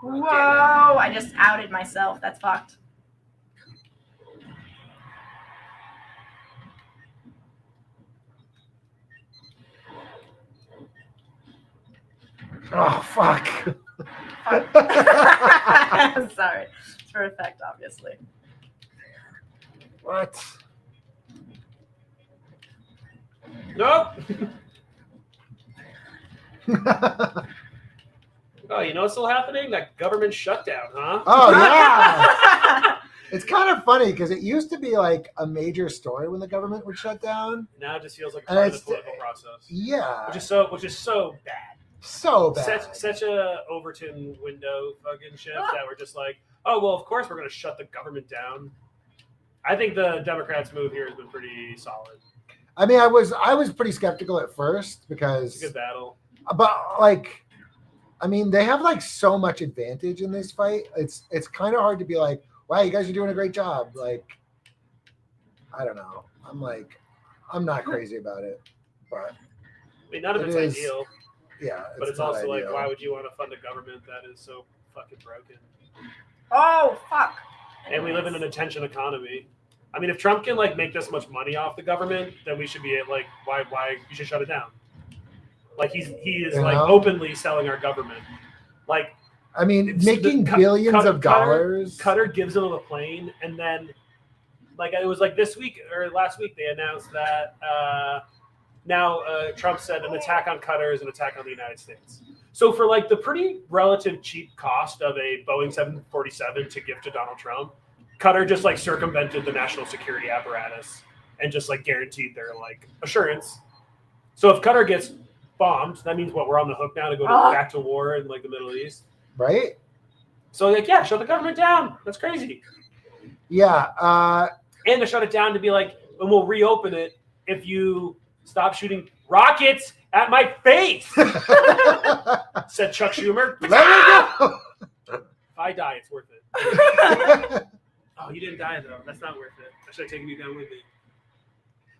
Whoa! I just outed myself. That's fucked. Oh, fuck. I'm sorry. It's for effect, obviously. What? Nope. Oh, you know what's still happening? That government shutdown, huh? Oh, yeah. It's kind of funny because it used to be like a major story when the government would shut down. Now it just feels like And part of the it's- political process. Yeah. Which is so bad. So bad. Such a Overton window fucking shit that we're just like, oh well, of course we're gonna shut the government down. I think the Democrats' move here has been pretty solid. I mean, I was pretty skeptical at first because, It's a good battle. but like, I mean, they have like so much advantage in this fight. It's kind of hard to be like, wow, you guys are doing a great job. Like, I don't know. I'm not crazy about it, but I mean, none of it it's is- ideal, yeah. but it's not also like, ideal. why would you want to fund a government that is so fucking broken? Oh, fuck. And we live in an attention economy. I mean, if Trump can like make this much money off the government, then we should be like, why you should shut it down. Like he is You like know? openly selling our government. Like, I mean, it's making billions of dollars. Qatar gives them a plane, and then like it was like this week or last week they announced that now Trump said an attack on Qatar is an attack on the United States. So for like the pretty relative cheap cost of a Boeing 747 to give to Donald Trump, Qatar just like circumvented the national security apparatus and just like guaranteed their like assurance. So if Qatar gets bombed, that means what, we're on the hook now to go back to war in like the Middle East. Right? So like, yeah, shut the government down. That's crazy. Yeah. And to shut it down to be like, and we'll reopen it if you stop shooting rockets at my face, said Chuck Schumer. Let me go. If I die, it's worth it. Oh, you didn't die though. That's not worth it. I should have taken you down with me.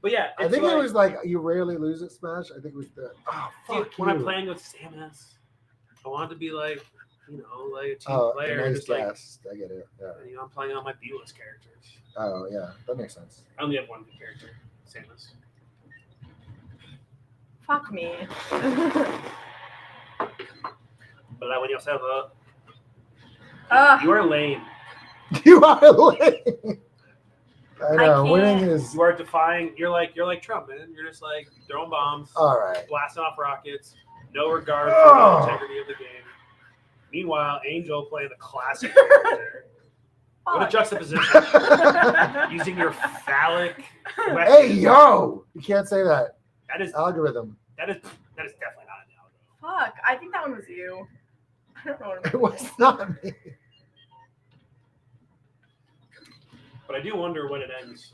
But yeah, I think it was like you rarely lose at Smash. I think it was the when I'm playing with Samus, I want to be like, like a team player. Nice just guess. I get it. Yeah. I'm playing on my B-list characters. Oh yeah, that makes sense. I only have one good character, Samus. Fuck me. But that when you have You are lame. You are lame. I know. Winning is. You are defying. You're like Trump, man. You're just like throwing bombs. All right. Blasting off rockets. No regard for the integrity of the game. Meanwhile, Angel playing the classic character. What a juxtaposition. Using your phallic weapon. Hey, yo! You can't say that. That is algorithm. That is definitely not an algorithm. Fuck. I think that one was you. I don't know what it was not me. But I do wonder when it ends.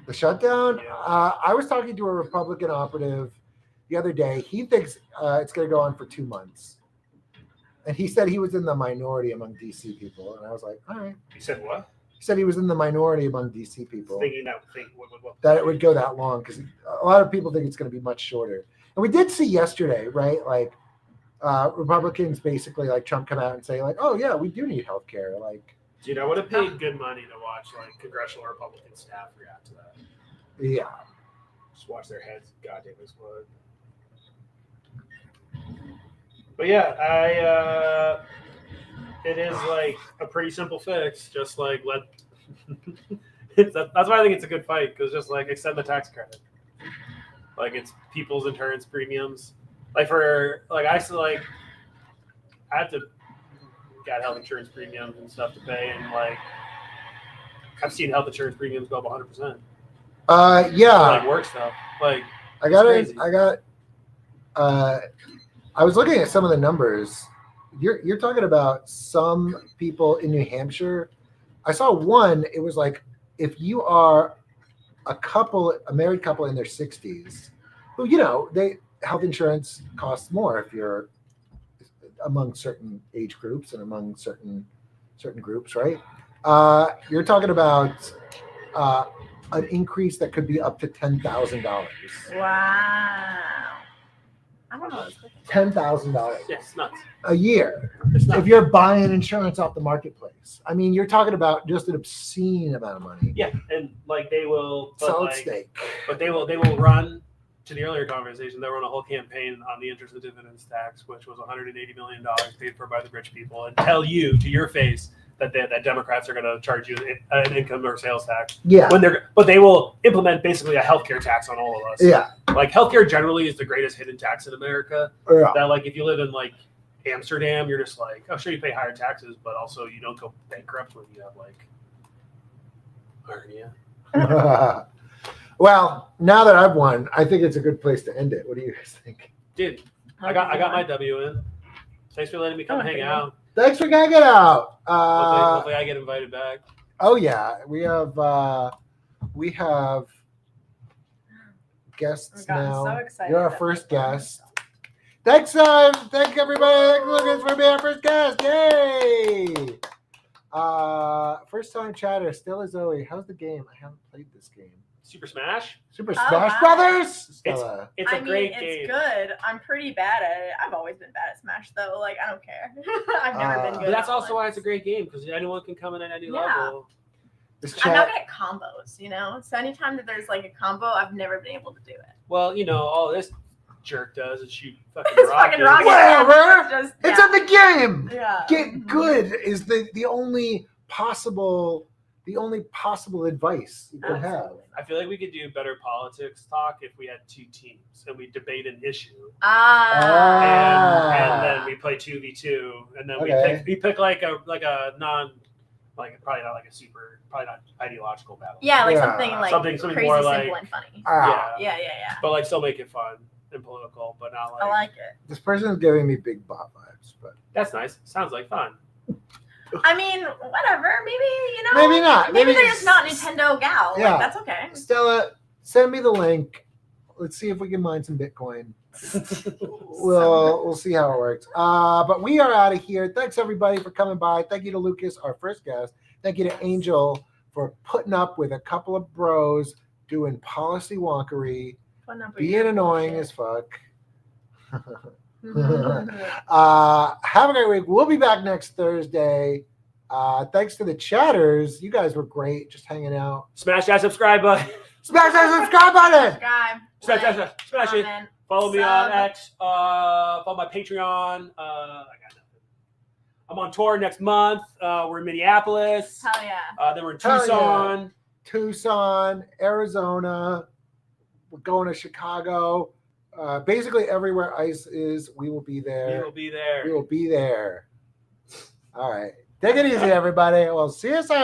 The shutdown? Yeah. I was talking to a Republican operative the other day. He thinks it's going to go on for 2 months. And he said he was in the minority among DC people. And I was like, all right. He said what? He said he was in the minority among DC people. Thinking that it would go that long. Because a lot of people think it's going to be much shorter. And we did see yesterday, right? Like Republicans basically like Trump come out and say like, oh, yeah, we do need health care. Like, dude, I would have paid good money to watch like congressional Republican staff react to that. Yeah. Just watch their heads goddamn explode. But yeah, it is like a pretty simple fix. Just like that's why I think it's a good fight, because just like extend the tax credit. Like it's people's insurance premiums. Like for like I have to got health insurance premiums and stuff to pay, and like I've seen health insurance premiums go up 100%. Yeah. Like work stuff. Like I was looking at some of the numbers. You're talking about some people in New Hampshire. I saw one. It was like if you are a married couple in their 60s, who health insurance costs more if you're among certain age groups and among certain groups, right? You're talking about an increase that could be up to $10,000. Wow. I don't know. $10,000. Yes, nuts. A year. If you're buying insurance off the marketplace. I mean, you're talking about just an obscene amount of money. Yeah, and like they will solid stake. But they will run, to the earlier conversation, they run a whole campaign on the interest and dividends tax, which was $180 million paid for by the rich people, and tell you to your face that Democrats are going to charge you an income or sales tax. Yeah. But they will implement basically a healthcare tax on all of us. Yeah. Like healthcare generally is the greatest hidden tax in America. Yeah. That like if you live in like Amsterdam, you're just like, oh sure you pay higher taxes, but also you don't go bankrupt when you have like hernia. Well, now that I've won, I think it's a good place to end it. What do you guys think? Dude, I got my W in. Thanks for letting me come hang out. Thanks for hanging out. Hopefully I get invited back. Oh yeah, we have guests now. So excited. You're our first guest. Thanks, thank everybody. Thank Lucas for being our first guest. Yay! First time chatter. Still is Zoe. How's the game? I haven't played this game. Super Smash Brothers. It's a great game. It's good. I'm pretty bad at it. I've always been bad at Smash though. Like I don't care. I've never been good. But that's also why it's a great game, because anyone can come in at any level. I'm not good at combos, So anytime that there's like a combo, I've never been able to do it. Well, all this jerk does is shoot fucking It's rockets. fucking rockets. Whatever. It's in the game. Yeah. Get good is the only possible advice you could have. I feel like we could do better politics talk if we had two teams and we debate an issue. And then we play 2v2, and then we pick like a non, like probably not like a super, probably not ideological battle. Yeah, like something something crazy, more simple, like and funny. Yeah. But like still make it fun and political, but not like. I like it. This person is giving me big bot vibes, but that's nice. Sounds like fun. I mean, whatever. Maybe Maybe not. Maybe they're just not Nintendo gal. Yeah. Like, that's okay. Stella, send me the link. Let's see if we can mine some Bitcoin. We'll see how it works. But we are out of here. Thanks everybody for coming by. Thank you to Lucas, our first guest. Thank you to Angel for putting up with a couple of bros doing policy wonkery, being annoying as fuck. Have a great week. We'll be back next Thursday. Thanks to the chatters. You guys were great just hanging out. Smash that subscribe button. Smash that subscribe button. Smash it. Follow me on X. Follow my Patreon. I got nothing. I'm on tour next month. We're in Minneapolis. Hell yeah. Then we're in Tucson. Yeah. Tucson, Arizona. We're going to Chicago. Basically everywhere ICE is, we will be there. We will be there. We will be there. All right. Take it easy, everybody. We'll see you soon.